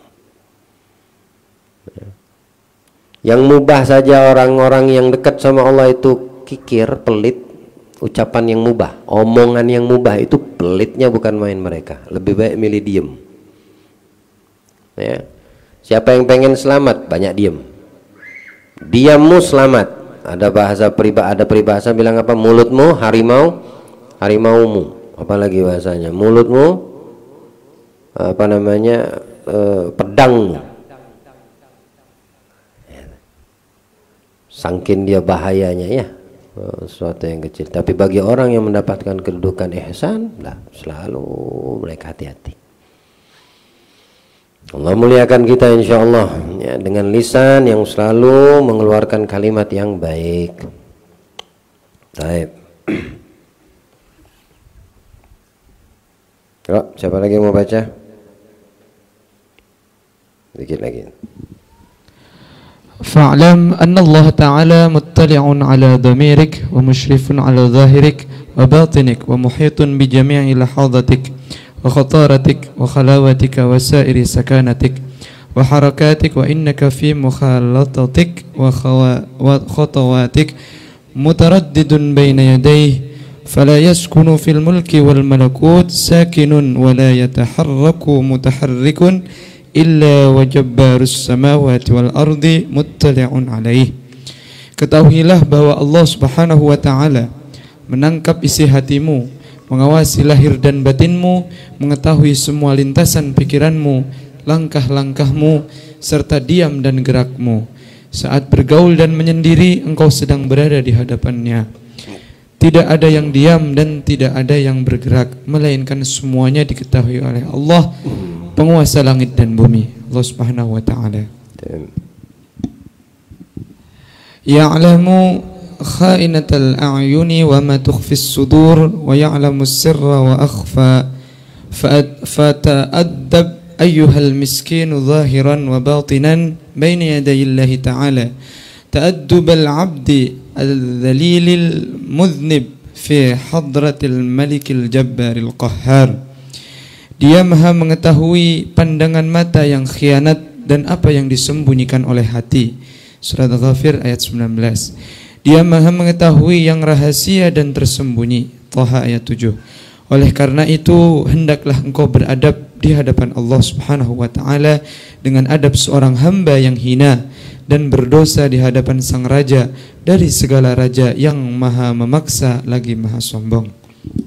Yang mubah saja orang-orang yang dekat sama Allah itu kikir, pelit. Ucapan yang mubah, omongan yang mubah itu pelitnya bukan main mereka. Lebih baik milih diem. Ya. Siapa yang pengen selamat, banyak diem. Diammu selamat. Ada peribahasa bilang apa? Mulutmu harimaumu. Apalagi bahasanya? Mulutmu pedangmu. Sangkin dia bahayanya ya. Sesuatu yang kecil, tapi bagi orang yang mendapatkan kedudukan ihsan, selalu mereka hati-hati. Allah muliakan kita insyaallah ya, dengan lisan yang selalu mengeluarkan kalimat yang baik. Baik. Siapa lagi yang mau baca? Dikit lagi. فاعلم أن الله تعالى مطلع على ضميرك ومشرف على ظاهرك وباطنك ومحيط بجميع لحظاتك وخطارتك وخلاوتك وسائر سكانتك وحركاتك وإنك في مخالطتك وخطواتك متردد بين يديه فلا يسكن في الملك والملكوت ساكن ولا يتحرك متحرك illa wajabbarus samawati wal ardi muttali'un alaih. Ketahuilah bahwa Allah Subhanahu wa taala menangkap isi hatimu, mengawasi lahir dan batinmu, mengetahui semua lintasan pikiranmu, langkah-langkahmu serta diam dan gerakmu. Saat bergaul dan menyendiri, engkau sedang berada di hadapannya. Tidak ada yang diam dan tidak ada yang bergerak, melainkan semuanya diketahui oleh Allah, penguasa langit dan bumi, Allah Subhanahu wa taala. Ya'lamu kha'inatal a'yuni wa ma tukhfis sudur wa ya'lamu sirra wa akhfa fata'addab ayyuhal miskinu zahiran wa batinan baina yaday Allah ta'ala ta'addubal 'abdi al-dhalilil mudhnib fi hadratil malikil jabbaril qahhar. Dia maha mengetahui pandangan mata yang khianat dan apa yang disembunyikan oleh hati. Surat Ghafir ayat 19. Dia maha mengetahui yang rahasia dan tersembunyi. Thaha ayat 7. Oleh karena itu, hendaklah engkau beradab di hadapan Allah Subhanahu wa taala dengan adab seorang hamba yang hina dan berdosa di hadapan sang raja dari segala raja yang maha memaksa lagi maha sombong.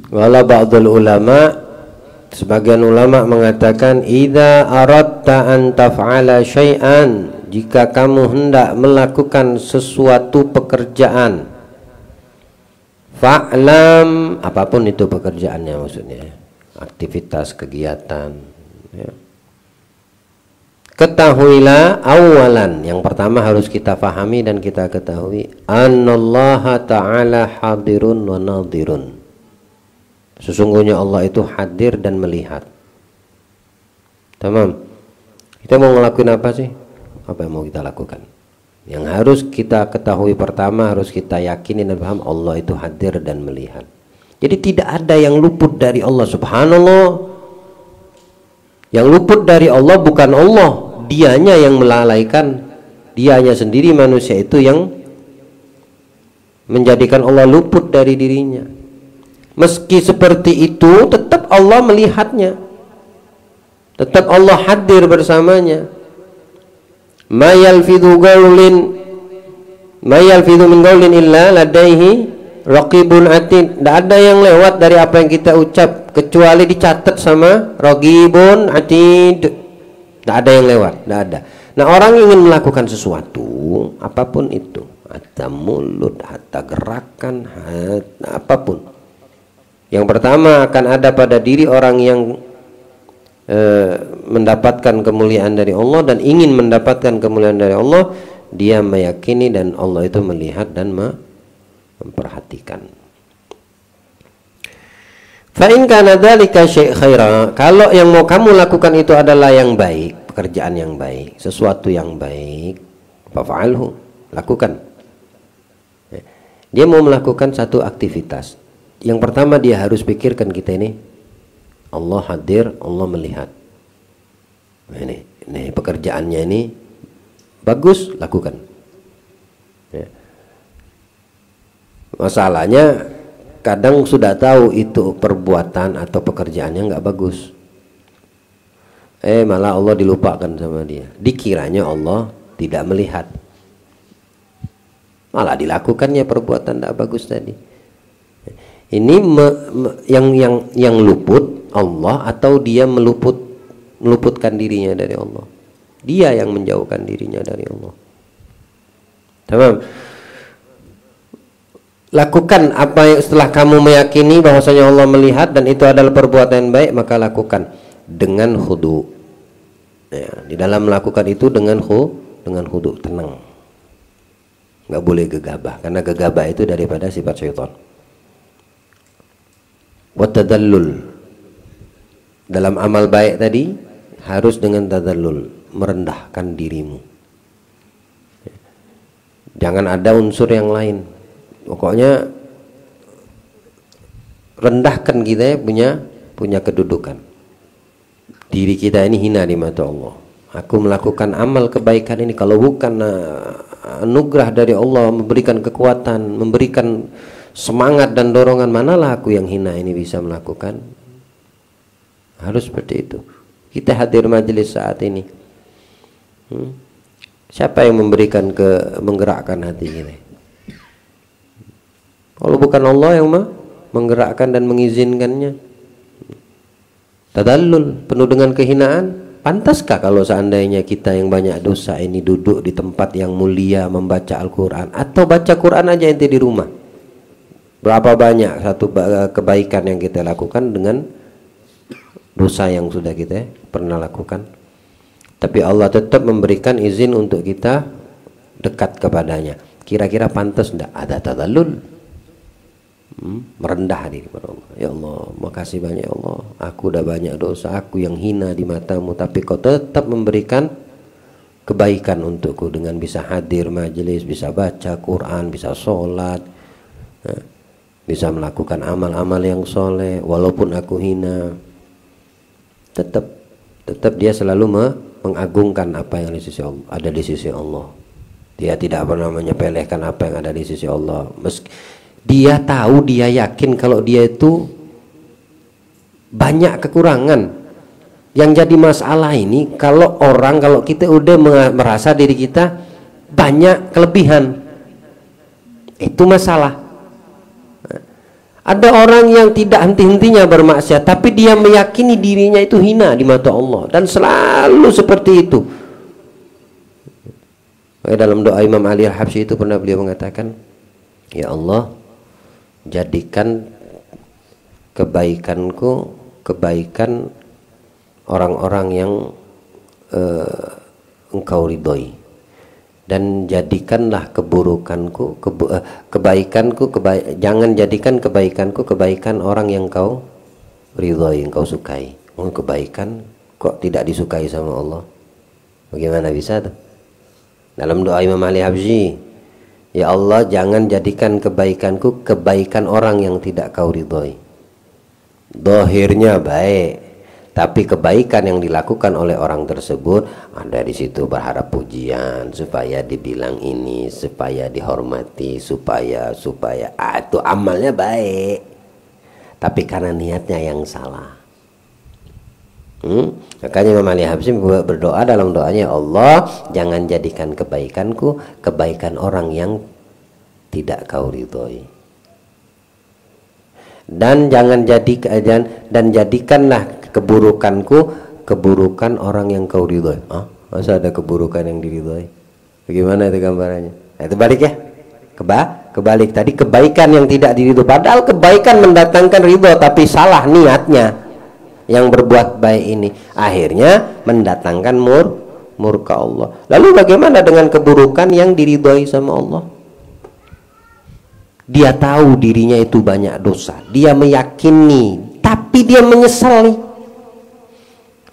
Wala ba'dul ulama, sebagian ulama mengatakan, idza aradta an taf'ala syai'an, jika kamu hendak melakukan sesuatu pekerjaan, fa'lam, apapun itu pekerjaannya, maksudnya aktivitas, kegiatan ya. Ketahuilah awalan, yang pertama harus kita fahami dan kita ketahui, annallaha ta'ala hadirun wa nadirun. Sesungguhnya Allah itu hadir dan melihat. Tamam. Kita mau ngelakuin apa sih? Apa yang mau kita lakukan? Yang harus kita ketahui pertama, harus kita yakini dan paham, Allah itu hadir dan melihat. Jadi tidak ada yang luput dari Allah. Subhanallah. Yang luput dari Allah bukan Allah, dianya yang melalaikan. Dianya sendiri, manusia itu yang menjadikan Allah luput dari dirinya. Meski seperti itu, tetap Allah melihatnya. Tetap Allah hadir bersamanya. Ma yalfidhu min qaulin illa ladaihi raqibun atid. Tidak ada yang lewat dari apa yang kita ucap kecuali dicatat sama raqibun atid. Tidak ada yang lewat, tidak ada. Nah, orang ingin melakukan sesuatu apapun itu, hatta mulut, hatta gerakan, hatta apapun. Yang pertama akan ada pada diri orang yang mendapatkan kemuliaan dari Allah dan ingin mendapatkan kemuliaan dari Allah, dia meyakini dan Allah itu melihat dan memperhatikan. Fa in kana dzalika syai' khaira, kalau yang mau kamu lakukan itu adalah yang baik, pekerjaan yang baik, sesuatu yang baik, fa'alhu, lakukan. Dia mau melakukan satu aktivitas. Yang pertama dia harus pikirkan, kita ini Allah hadir, Allah melihat. Ini pekerjaannya ini bagus, lakukan. Ya. Masalahnya kadang sudah tahu itu perbuatan atau pekerjaannya nggak bagus. Malah Allah dilupakan sama dia. Dikiranya Allah tidak melihat. Malah dilakukannya perbuatan tidak bagus tadi. Ini yang luput Allah atau dia meluputkan dirinya dari Allah. Dia yang menjauhkan dirinya dari Allah. Tamam. Lakukan apa yang setelah kamu meyakini bahwasanya Allah melihat dan itu adalah perbuatan yang baik, maka lakukan dengan khudu. Ya, di dalam melakukan itu dengan khudu, tenang. Nggak boleh gegabah, karena gegabah itu daripada sifat syaitan. Watadallul, dalam amal baik tadi harus dengan tadallul, merendahkan dirimu. Jangan ada unsur yang lain. Pokoknya rendahkan kita punya kedudukan. Diri kita ini hina di mata Allah. Aku melakukan amal kebaikan ini kalau bukan anugerah dari Allah, memberikan kekuatan, memberikan semangat dan dorongan, manalah aku yang hina ini bisa melakukan. Harus seperti itu. Kita hadir majelis saat ini. Siapa yang menggerakkan hati kita? Kalau bukan Allah yang menggerakkan dan mengizinkannya. Tadallul, penuh dengan kehinaan. Pantaskah kalau seandainya kita yang banyak dosa ini duduk di tempat yang mulia membaca Al-Quran, atau baca Quran aja ente di rumah? Berapa banyak satu kebaikan yang kita lakukan dengan dosa yang sudah kita pernah lakukan. Tapi Allah tetap memberikan izin untuk kita dekat kepadanya. Kira-kira pantas enggak ada tadallul? Merendah diri kepada Allah. Ya Allah, makasih banyak ya Allah. Aku udah banyak dosa, aku yang hina di matamu, tapi kau tetap memberikan kebaikan untukku dengan bisa hadir majelis, bisa baca Quran, bisa sholat, bisa melakukan amal-amal yang soleh. Walaupun aku hina, tetap dia selalu mengagungkan apa yang ada di sisi Allah. Dia tidak pernah menyepelekan apa yang ada di sisi Allah. Dia tahu, dia yakin kalau dia itu banyak kekurangan. Yang jadi masalah ini kalau kita udah merasa diri kita banyak kelebihan, itu masalah. Ada orang yang tidak henti-hentinya bermaksiat, tapi dia meyakini dirinya itu hina di mata Allah, dan selalu seperti itu. Dalam doa Imam Ali Al-Habsyi itu pernah beliau mengatakan, ya Allah, jadikan kebaikanku kebaikan orang-orang yang engkau ridhoi, dan jadikanlah keburukanku jangan jadikan kebaikanku kebaikan orang yang kau ridhoi, engkau sukai. Kebaikan kok tidak disukai sama Allah, bagaimana bisa tuh? Dalam doa Imam Ali Habsyi, ya Allah, jangan jadikan kebaikanku kebaikan orang yang tidak kau ridhoi. Dohirnya baik, tapi kebaikan yang dilakukan oleh orang tersebut, ada di situ berharap pujian supaya dibilang ini, supaya dihormati, supaya itu amalnya baik, tapi karena niatnya yang salah. Makanya Imam Ali Habsyi berdoa dalam doanya, Allah jangan jadikan kebaikanku kebaikan orang yang tidak kau ridhoi, dan jadikanlah keburukanku keburukan orang yang kau ridhoi. Masa ada keburukan yang diridhoi? Bagaimana itu gambarannya? Nah, itu balik ya. Kebalik tadi kebaikan yang tidak diridhoi, padahal kebaikan mendatangkan ridho, tapi salah niatnya. Yang berbuat baik ini akhirnya mendatangkan murka Allah. Lalu bagaimana dengan keburukan yang diridhoi sama Allah? Dia tahu dirinya itu banyak dosa, dia meyakini, tapi dia menyesali.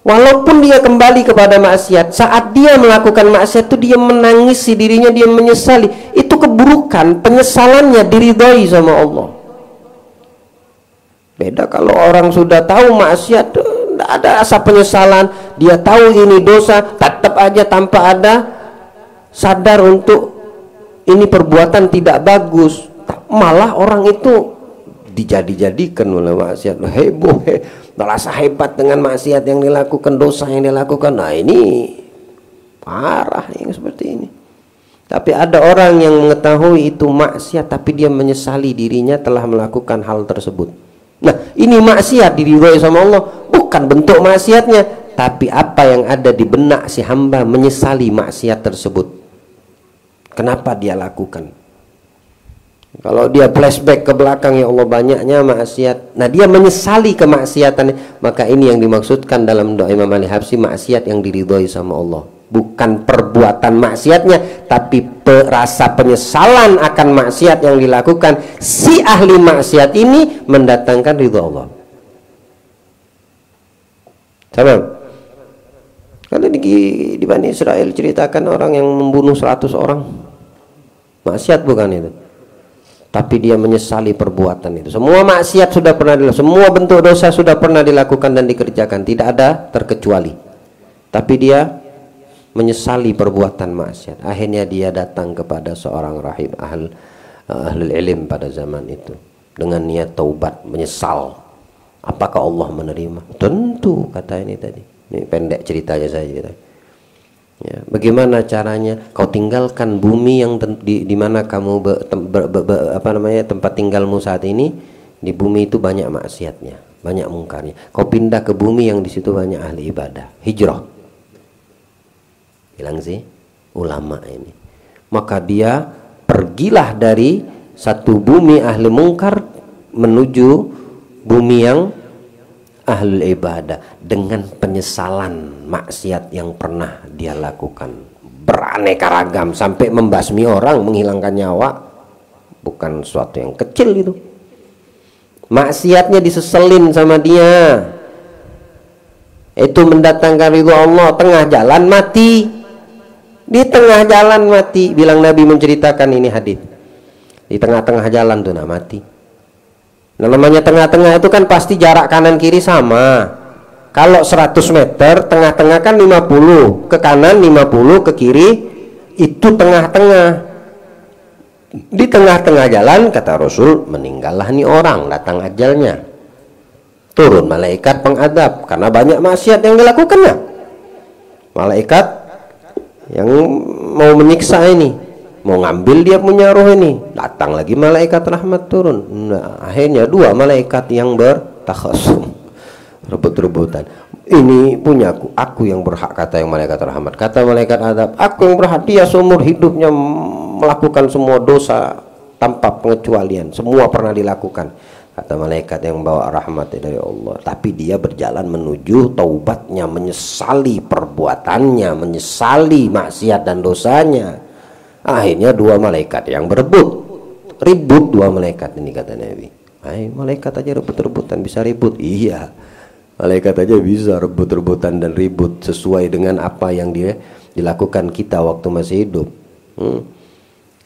Walaupun dia kembali kepada maksiat, saat dia melakukan maksiat itu dia menangisi dirinya, dia menyesali. Itu keburukan, penyesalannya diridhoi sama Allah. Beda kalau orang sudah tahu maksiat, tidak ada rasa penyesalan, dia tahu ini dosa, tetap aja tanpa ada sadar untuk ini perbuatan tidak bagus. Malah orang itu dijadikan oleh maksiat, heboh, merasa hebat dengan maksiat yang dilakukan, dosa yang dilakukan. Nah ini parah yang seperti ini. Tapi ada orang yang mengetahui itu maksiat, tapi dia menyesali dirinya telah melakukan hal tersebut. Nah ini maksiat diridhoi sama Allah, bukan bentuk maksiatnya, tapi apa yang ada di benak si hamba menyesali maksiat tersebut. Kenapa dia lakukan? Kalau dia flashback ke belakang, ya Allah banyaknya maksiat, nah dia menyesali kemaksiatan, maka ini yang dimaksudkan dalam doa Imam Ali Habsyi, maksiat yang diridhoi sama Allah, bukan perbuatan maksiatnya, tapi rasa penyesalan akan maksiat yang dilakukan si ahli maksiat ini mendatangkan ridho Allah. Sama. Kalau di Bani Israel ceritakan orang yang membunuh 100 orang, maksiat bukan itu? Tapi dia menyesali perbuatan itu. Semua maksiat sudah pernah dilakukan, semua bentuk dosa sudah pernah dilakukan dan dikerjakan, tidak ada terkecuali. Tapi dia menyesali perbuatan maksiat. Akhirnya dia datang kepada seorang rahib ahlul ilm pada zaman itu dengan niat taubat, menyesal. Apakah Allah menerima? Tentu, kata ini tadi. Ini pendek ceritanya saja. Ya, bagaimana caranya? Kau tinggalkan bumi yang di mana kamu tempat tinggalmu saat ini. Di bumi itu banyak maksiatnya, banyak mungkarnya. Kau pindah ke bumi yang di situ banyak ahli ibadah. Hijrah. Bilang sih ulama ini. Maka dia pergilah dari satu bumi ahli mungkar menuju bumi yang ahli ibadah dengan penyesalan maksiat yang pernah dia lakukan, beraneka ragam sampai membasmi orang, menghilangkan nyawa. Bukan sesuatu yang kecil itu. Maksiatnya diseselin sama dia, itu mendatangkan ridho Allah. Tengah jalan mati, di tengah jalan mati. Bilang Nabi menceritakan ini hadis, di tengah-tengah jalan tuh mati. Nah namanya tengah-tengah itu kan pasti jarak kanan kiri sama. Kalau 100 meter, tengah-tengah kan 50, ke kanan 50, ke kiri itu tengah-tengah. Di tengah-tengah jalan, kata Rasul, meninggallah nih orang, datang ajalnya. Turun malaikat pengadab karena banyak maksiat yang dilakukannya. Malaikat yang mau menyiksa ini, mau ngambil dia punya roh ini, datang lagi malaikat rahmat turun. Nah, akhirnya dua malaikat yang bertakhasum, rebut-rebutan. Ini punya aku yang berhak, kata yang malaikat rahmat. Kata malaikat adab, aku yang berhak. Dia seumur hidupnya melakukan semua dosa tanpa pengecualian, semua pernah dilakukan. Kata malaikat yang bawa rahmat dari Allah, tapi dia berjalan menuju taubatnya, menyesali perbuatannya, menyesali maksiat dan dosanya. Akhirnya dua malaikat yang berebut, ribut dua malaikat ini, kata Nabi. Malaikat aja rebut-rebutan bisa ribut. Iya, malaikat aja bisa rebut-rebutan dan ribut sesuai dengan apa yang dia dilakukan kita waktu masih hidup.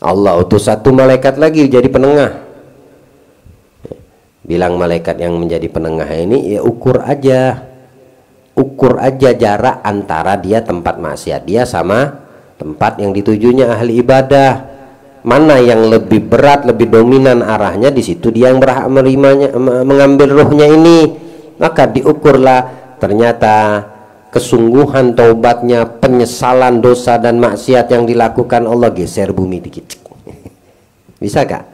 Allah utus satu malaikat lagi jadi penengah. Bilang malaikat yang menjadi penengah ini, ya ukur aja jarak antara dia tempat maksiat dia sama tempat yang ditujunya ahli ibadah. Mana yang lebih berat, lebih dominan arahnya, di situ dia yang berhak menerimanya, mengambil rohnya ini. Maka diukurlah ternyata kesungguhan taubatnya, penyesalan dosa dan maksiat yang dilakukan, Allah geser bumi dikit. Bisa gak?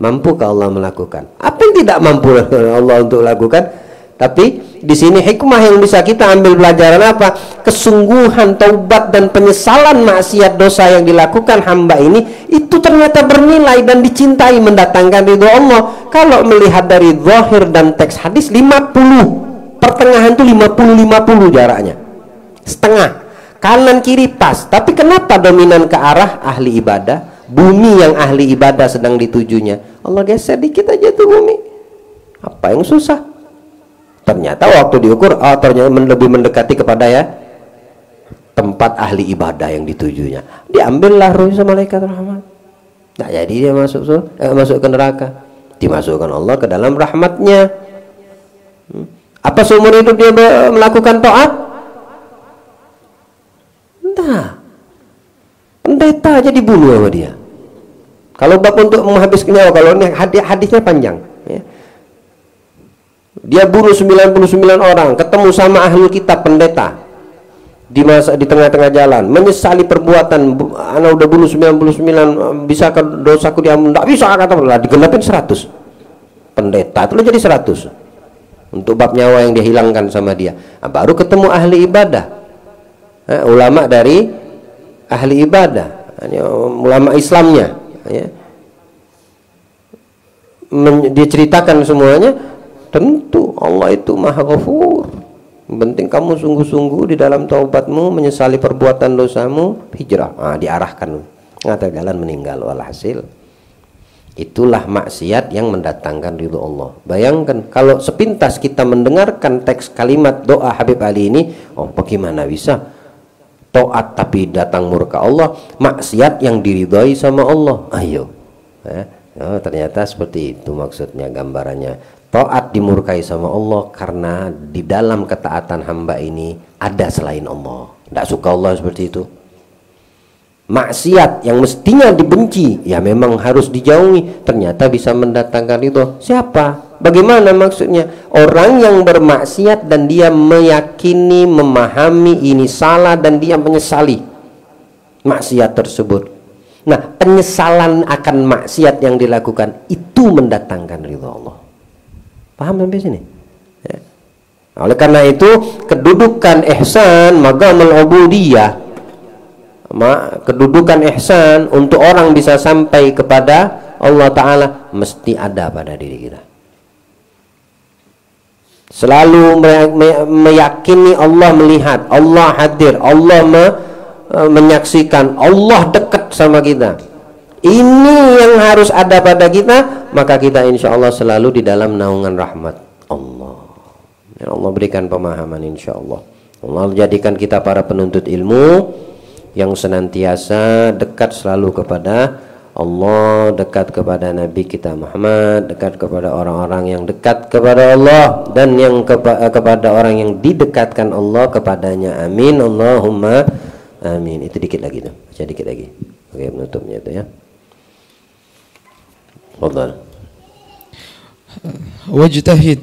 Mampukah Allah melakukan? Apa yang tidak mampu Allah untuk lakukan? Tapi di sini hikmah yang bisa kita ambil pelajaran apa? Kesungguhan taubat dan penyesalan maksiat dosa yang dilakukan hamba ini itu ternyata bernilai dan dicintai, mendatangkan ridho Allah. Kalau melihat dari zahir dan teks hadis 50, pertengahan itu 50-50 jaraknya, setengah, kanan kiri pas. Tapi kenapa dominan ke arah ahli ibadah? Bumi yang ahli ibadah sedang ditujunya, Allah geser dikit aja tuh bumi. Apa yang susah? Ternyata waktu diukur, ternyata lebih mendekati kepada ya tempat ahli ibadah yang ditujunya. Diambillah ruh sama malaikat rahmat. Nah, jadi dia masuk ke neraka. Dimasukkan Allah ke dalam rahmatnya. Apa seumur hidup dia melakukan taat? Entah. Pendeta aja dibunuh sama dia. Kalau bab untuk menghabiskan nyawa, kalau ini hadisnya panjang. Ya. Dia bunuh 99 orang, ketemu sama ahli kitab pendeta di tengah-tengah jalan, menyesali perbuatan, anak udah bunuh 99, bisa ke dosaku diampuni? Enggak bisa, kata Allah, digenapin 100. Pendeta itu jadi 100 untuk bab nyawa yang dihilangkan sama dia. Nah, baru ketemu ahli ibadah, ulama dari ahli ibadah, ulama Islamnya, ya. Dia ceritakan semuanya. Tentu Allah itu maha ghafur. Penting kamu sungguh-sungguh di dalam taubatmu, menyesali perbuatan dosamu, hijrah. Diarahkan ngata jalan meninggal. Walhasil itulah maksiat yang mendatangkan ridho Allah. Bayangkan kalau sepintas kita mendengarkan teks kalimat doa Habib Ali ini, bagaimana bisa taat tapi datang murka Allah, maksiat yang diridhoi sama Allah. Ayo, ternyata seperti itu maksudnya, gambarannya. Taat dimurkai sama Allah karena di dalam ketaatan hamba ini ada selain Allah. Tidak suka Allah seperti itu. Maksiat yang mestinya dibenci, ya memang harus dijauhi, ternyata bisa mendatangkan itu. Siapa? Bagaimana maksudnya? Orang yang bermaksiat dan dia meyakini, memahami ini salah dan dia menyesali maksiat tersebut. Nah, penyesalan akan maksiat yang dilakukan itu mendatangkan ridho Allah. Paham sampai sini? Ya. Oleh karena itu, kedudukan ihsan, maqamul ubudiyah, kedudukan ihsan untuk orang bisa sampai kepada Allah Ta'ala mesti ada pada diri kita. Selalu meyakini Allah melihat, Allah hadir, Allah menyaksikan, Allah dekat sama kita. Ini yang harus ada pada kita, maka kita insya Allah selalu di dalam naungan rahmat Allah. Ya Allah berikan pemahaman insya Allah. Allah jadikan kita para penuntut ilmu yang senantiasa dekat selalu kepada Allah, dekat kepada Nabi kita Muhammad, dekat kepada orang-orang yang dekat kepada Allah, dan yang kepada orang yang didekatkan Allah kepadanya. Amin, Allahumma amin. Itu dikit lagi tuh, baca dikit lagi. Oke, penutupnya itu ya. Fadhal. Wajtahid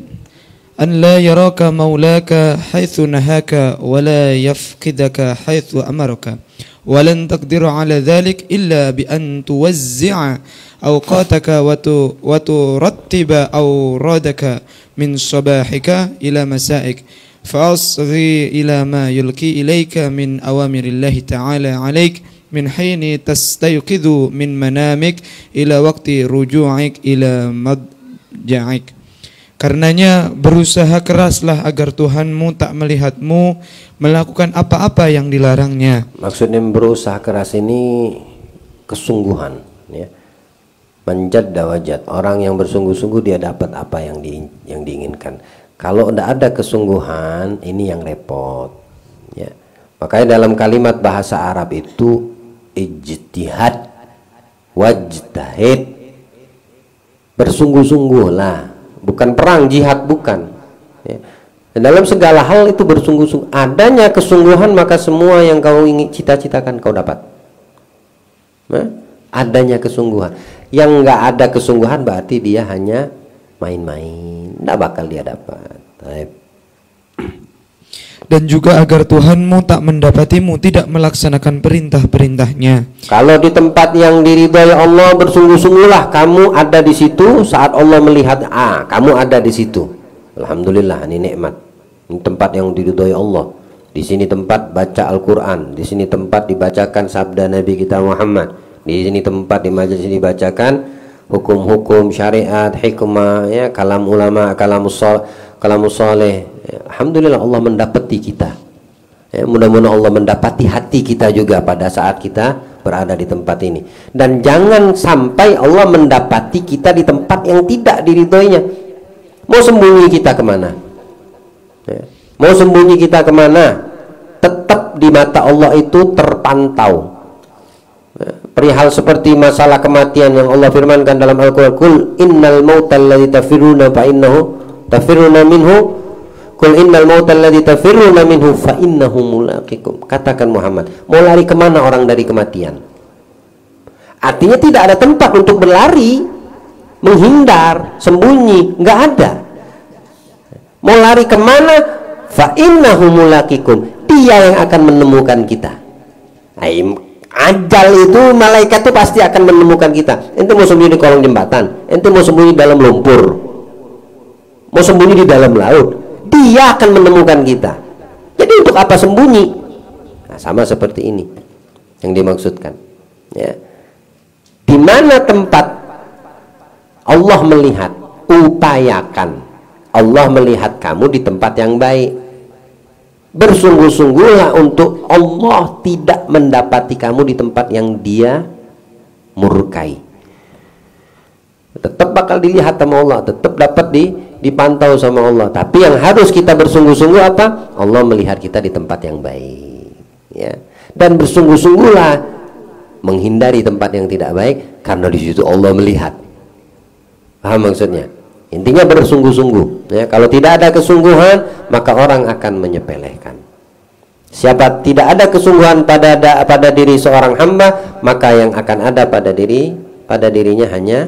an la yaraka maulaka haitsu nahaka wa la yafqidaka haitsu amaraka wa lan taqdiru ala dhalik illa bi an tuwazzi'a awqataka wa turattiba awradaka min sabahika ila masaik fa'asghi ila ma yulqi ilayka min awamirillahi ta'ala 'alaik min hini tastayqidhu min manamik ila waqti ruju'ik ila madja'ik. Karenanya berusaha keraslah agar Tuhanmu tak melihatmu melakukan apa-apa yang dilarangnya. Maksudnya berusaha keras ini kesungguhan, ya. Manjadda wajad, orang yang bersungguh-sungguh dia dapat apa yang diinginkan. Kalau tidak ada kesungguhan, ini yang repot, ya. Makanya dalam kalimat bahasa Arab itu ijtihad, wajtahid, bersungguh-sungguhlah, bukan perang jihad, bukan, ya. Dalam segala hal itu bersungguh-sungguh. Adanya kesungguhan maka semua yang kau ingin cita-citakan kau dapat. Adanya kesungguhan. Yang nggak ada kesungguhan berarti dia hanya main-main, nggak bakal dia dapat. dan juga agar Tuhanmu tak mendapatimu tidak melaksanakan perintah-perintahnya. Kalau di tempat yang diridhai Allah, bersungguh-sungguhlah kamu ada di situ saat Allah melihat, kamu ada di situ. Alhamdulillah, ini nikmat. Ini tempat yang diridhai Allah. Di sini tempat baca Al-Quran, di sini tempat dibacakan sabda Nabi kita Muhammad, di sini tempat di majelis ini dibacakan hukum-hukum syariat, hikmah, ya, kalam ulama, kalamus saleh. Alhamdulillah Allah mendapati kita. Ya, mudah-mudahan Allah mendapati hati kita juga pada saat kita berada di tempat ini. Dan jangan sampai Allah mendapati kita di tempat yang tidak diridhoinya. Mau sembunyi kita kemana? Ya. Mau sembunyi kita kemana? Tetap di mata Allah itu terpantau. Ya. Perihal seperti masalah kematian yang Allah firmankan dalam Al-Quran, Qul innal mautal ladzi tafirruna fa innahu tafirruna minhu Qul innal mautal ladzi tafirruna minhu fa innahu mulaqikum. Katakan Muhammad, mau lari kemana orang dari kematian? Artinya tidak ada tempat untuk berlari, menghindar, sembunyi, nggak ada. Mau lari kemana? Fa innahu mulaqikum. Dia yang akan menemukan kita. Ajal itu, malaikat itu pasti akan menemukan kita. Ente mau sembunyi di kolong jembatan, ente mau sembunyi dalam lumpur, mau sembunyi di dalam laut, dia akan menemukan kita. Jadi untuk apa sembunyi? Nah, sama seperti ini yang dimaksudkan. Ya. Di mana tempat Allah melihat, upayakan Allah melihat kamu di tempat yang baik. Bersungguh-sungguhlah untuk Allah tidak mendapati kamu di tempat yang Dia murkai. Tetap bakal dilihat sama Allah, tetap dapat dipantau sama Allah. Tapi yang harus kita bersungguh-sungguh apa? Allah melihat kita di tempat yang baik. Ya. Dan bersungguh-sungguhlah menghindari tempat yang tidak baik, karena di situ Allah melihat. Paham maksudnya? Intinya bersungguh-sungguh. Ya, kalau tidak ada kesungguhan, maka orang akan menyepelekan. Siapa tidak ada kesungguhan pada diri seorang hamba, maka yang akan ada pada dirinya hanya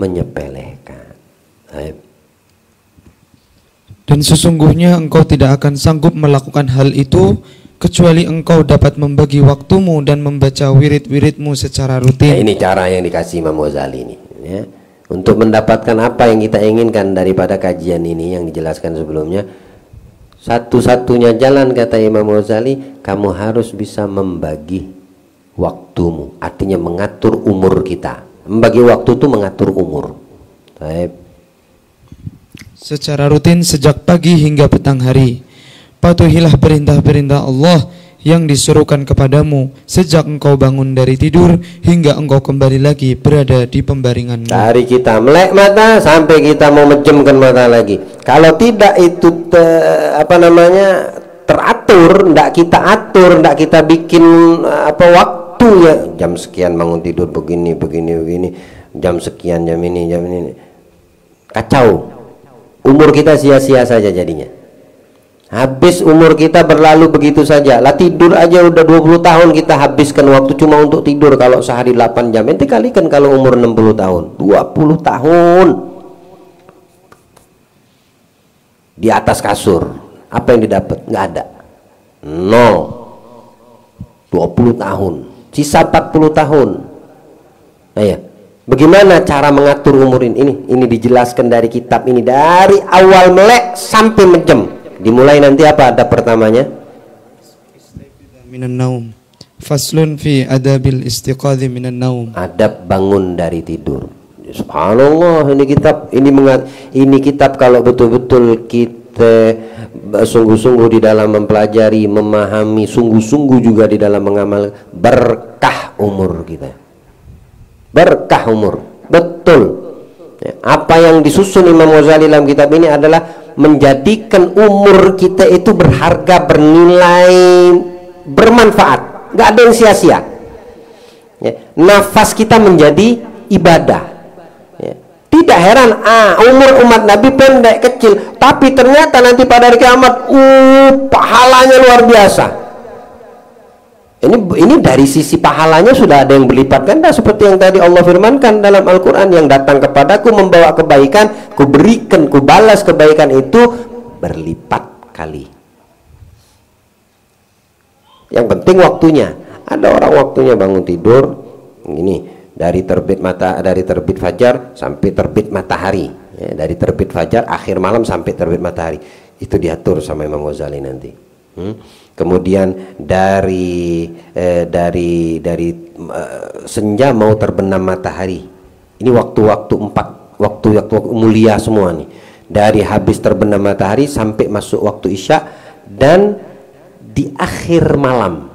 menyepelekan. Baik. Dan sesungguhnya engkau tidak akan sanggup melakukan hal itu kecuali engkau dapat membagi waktumu dan membaca wirid-wiridmu secara rutin. Nah, ini cara yang dikasih Imam Ghazali ini. Ya. Untuk mendapatkan apa yang kita inginkan daripada kajian ini yang dijelaskan sebelumnya, satu-satunya jalan kata Imam Ghazali, kamu harus bisa membagi waktumu. Artinya mengatur umur kita. Membagi waktu itu mengatur umur. Baik. Secara rutin sejak pagi hingga petang hari. Patuhilah perintah-perintah Allah yang disuruhkan kepadamu sejak engkau bangun dari tidur hingga engkau kembali lagi berada di pembaringanmu. Dari kita melek mata sampai kita mau mejamkan mata lagi. Kalau tidak itu teratur, ndak kita atur, ndak kita bikin waktu ya. Jam sekian bangun tidur begini, jam sekian jam ini. Kacau. Umur kita sia-sia saja jadinya. Habis umur kita berlalu begitu saja. Lah tidur aja udah 20 tahun kita habiskan waktu cuma untuk tidur. Kalau sehari 8 jam, ente kalikan kalau umur 60 tahun 20 tahun di atas kasur. Apa yang didapat? Nggak ada. 0. 20 tahun. Sisa 40 tahun. Nah ya, bagaimana cara mengatur umur ini? Ini dijelaskan dari kitab ini, dari awal melek sampai menjem. Dimulai nanti apa adab pertamanya? Minan naum. Faslun fi adabil istiqadhi minan naum. Adab bangun dari tidur. Subhanallah, ini kitab kalau betul-betul kita sungguh-sungguh di dalam mempelajari, memahami, sungguh-sungguh juga di dalam mengamal, berkah umur kita. Berkah umur. Betul. Apa yang disusun Imam Ghazali dalam kitab ini adalah menjadikan umur kita itu berharga, bernilai, bermanfaat, nggak ada yang sia-sia. Ya. Nafas kita menjadi ibadah. Ya. Tidak heran, umur umat Nabi pendek, kecil, tapi ternyata nanti pada hari kiamat, pahalanya luar biasa. Ini dari sisi pahalanya sudah ada yang berlipat ganda, seperti yang tadi Allah firmankan dalam Al-Quran, yang datang kepadaku membawa kebaikan, ku berikan, ku balas kebaikan itu berlipat kali. Yang penting waktunya. Ada orang waktunya bangun tidur ini dari terbit fajar sampai terbit matahari, ya, dari terbit fajar akhir malam sampai terbit matahari, itu diatur sama Imam Ghazali nanti. Kemudian dari senja mau terbenam matahari, ini waktu-waktu waktu mulia semua nih. Dari habis terbenam matahari sampai masuk waktu isya, dan di akhir malam,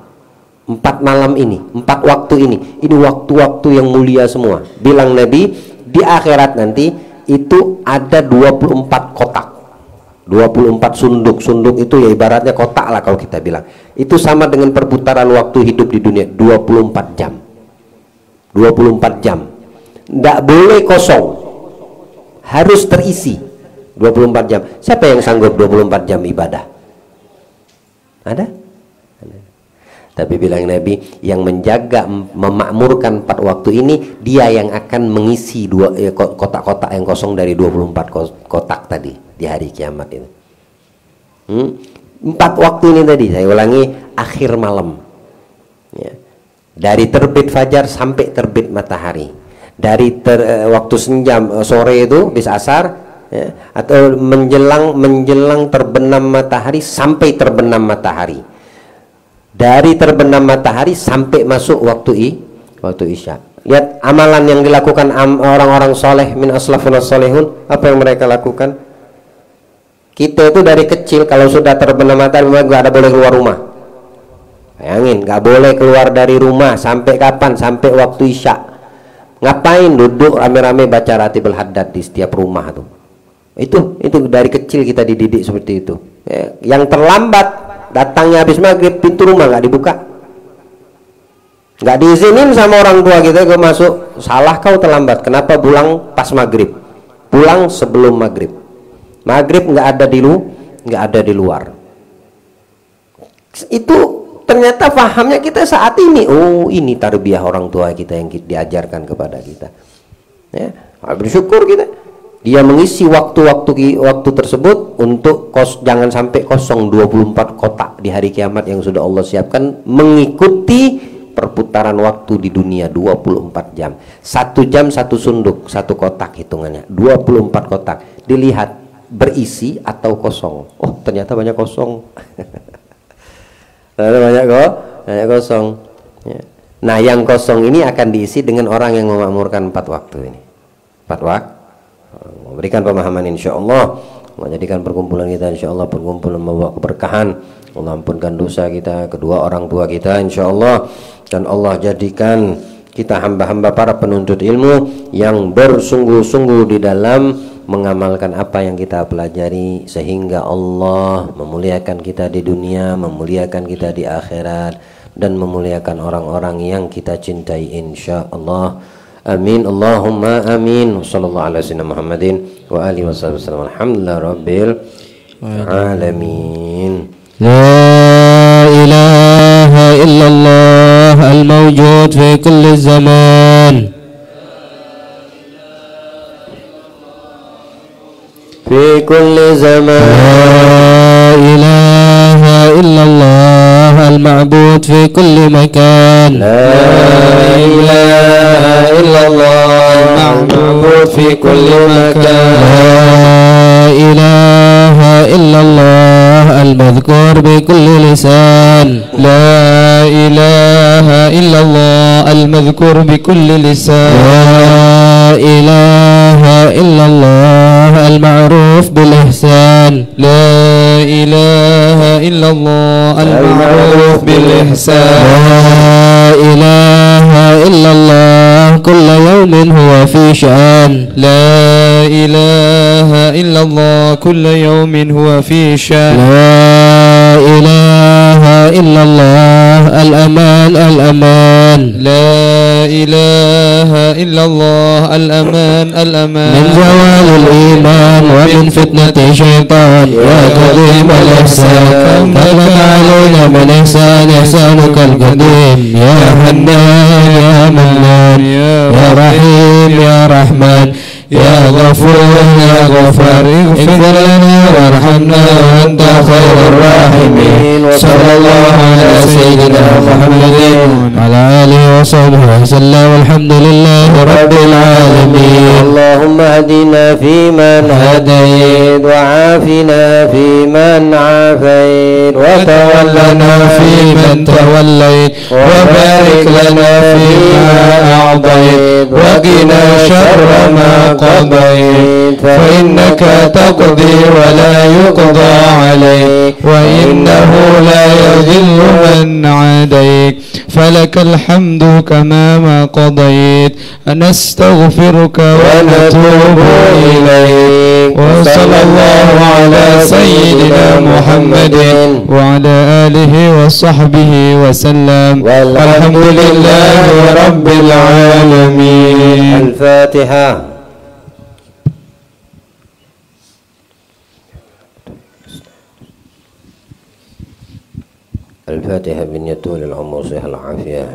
4 malam ini, 4 waktu ini waktu-waktu yang mulia semua. Bilang Nabi, di akhirat nanti itu ada 24 kotak, 24 sunduk. Sunduk itu ya ibaratnya kotak lah kalau kita bilang. Itu sama dengan perputaran waktu hidup di dunia, 24 jam. 24 jam. Nggak boleh kosong, harus terisi 24 jam. Siapa yang sanggup 24 jam ibadah? Ada? Tapi bilang Nabi, yang menjaga memakmurkan 4 waktu ini, dia yang akan mengisi kotak-kotak yang kosong dari 24 kotak tadi di hari kiamat ini. 4 waktu ini tadi, saya ulangi, akhir malam, ya. Dari terbit fajar sampai terbit matahari, dari waktu senja sore itu bisa asar, ya, atau menjelang terbenam matahari sampai terbenam matahari, dari terbenam matahari sampai masuk waktu isya. Lihat amalan yang dilakukan orang-orang soleh min aslafun as-solihun, apa yang mereka lakukan. Kita itu dari kecil kalau sudah terbenam matahari nggak ada boleh keluar rumah. Bayangin, nggak boleh keluar dari rumah sampai kapan? Sampai waktu isya. Ngapain? Duduk rame-rame baca Ratibul Haddad di setiap rumah tuh. Itu dari kecil kita dididik seperti itu. Yang terlambat datangnya habis maghrib, pintu rumah nggak dibuka, nggak diizinin sama orang tua kita, gue masuk. Salah kau, terlambat. Kenapa pulang pas maghrib? Pulang sebelum maghrib. Maghrib nggak ada di luar. Itu ternyata pahamnya kita saat ini. Oh, ini tarbiyah orang tua kita yang diajarkan kepada kita. Ya, bersyukur kita. Dia mengisi waktu tersebut untuk jangan sampai kosong 24 kotak di hari kiamat yang sudah Allah siapkan, mengikuti perputaran waktu di dunia 24 jam. 1 jam 1 sunduk, 1 kotak hitungannya. 24 kotak. Dilihat berisi atau kosong. Oh, ternyata banyak kosong. banyak kosong. Ya. Nah, yang kosong ini akan diisi dengan orang yang memakmurkan 4 waktu ini. 4 waktu. Memberikan pemahaman insyaallah. Menjadikan perkumpulan kita insyaallah perkumpulan membawa keberkahan. Allah ampunkan dosa kita, kedua orang tua kita insyaallah, dan Allah jadikan kita hamba-hamba para penuntut ilmu yang bersungguh-sungguh di dalam mengamalkan apa yang kita pelajari, sehingga Allah memuliakan kita di dunia, memuliakan kita di akhirat, dan memuliakan orang-orang yang kita cintai insyaallah. Amin, Allahumma amin. Sallallahu alaihi wasallam Muhammadin wa alihi wasallam. Alhamdulillah rabbil alamin. La ilaha illallah al-mawjud fi kulli zaman, fi kulli zaman. La ilaha illallah al-ma'bud fi kulli makan. La ilaha illallah al-ma'bud fi kulli makan. La ilaha illallah al-madhkur bi kulli lisan. La ilaha illallah al-madhkur bi kulli lisan. La ilaha illallah al-ma'ruf bil ihsan. La ilaha illallah al-ma'ruf bil ihsan. La ilaha illallah kulla yawmin huwa fi sya'an. La ilaha illallah kulla yawmin huwa fi syan. La ilaha illallah al-aman al-aman. La ilaha illallah al-aman al-aman. min zawalil iman wa min fitnati syaitan wa qadim al-ihsan. Kama alayna min ihsan ihsanuka al-qadim. Ya Hannan ya Mannan ya Rahim ya Rahman يا غفور يا غفار اغفر لنا وارحمنا وأنت خير الراحمين. صلى الله على سيدنا محمد وعلى آله وصحبه وسلم والحمد لله رب العالمين. اللهم اهدنا فيمن هديت وعافنا فيمن عافيت وتولنا فيمن توليت وبارك لنا فيما أعطيت وقنا شر ما قضيت فإنك تقضي ولا يقضى عليك وإنه لا يذل من عاديت فلك الحمد كما ما قضيت نستغفرك ونتوب إليك. وصلى الله على سيدنا محمد وعلى آله وصحبه وسلم والحمد لله رب العالمين. الفاتحة. الفاتحة بنية طول العمر والصحة العافية.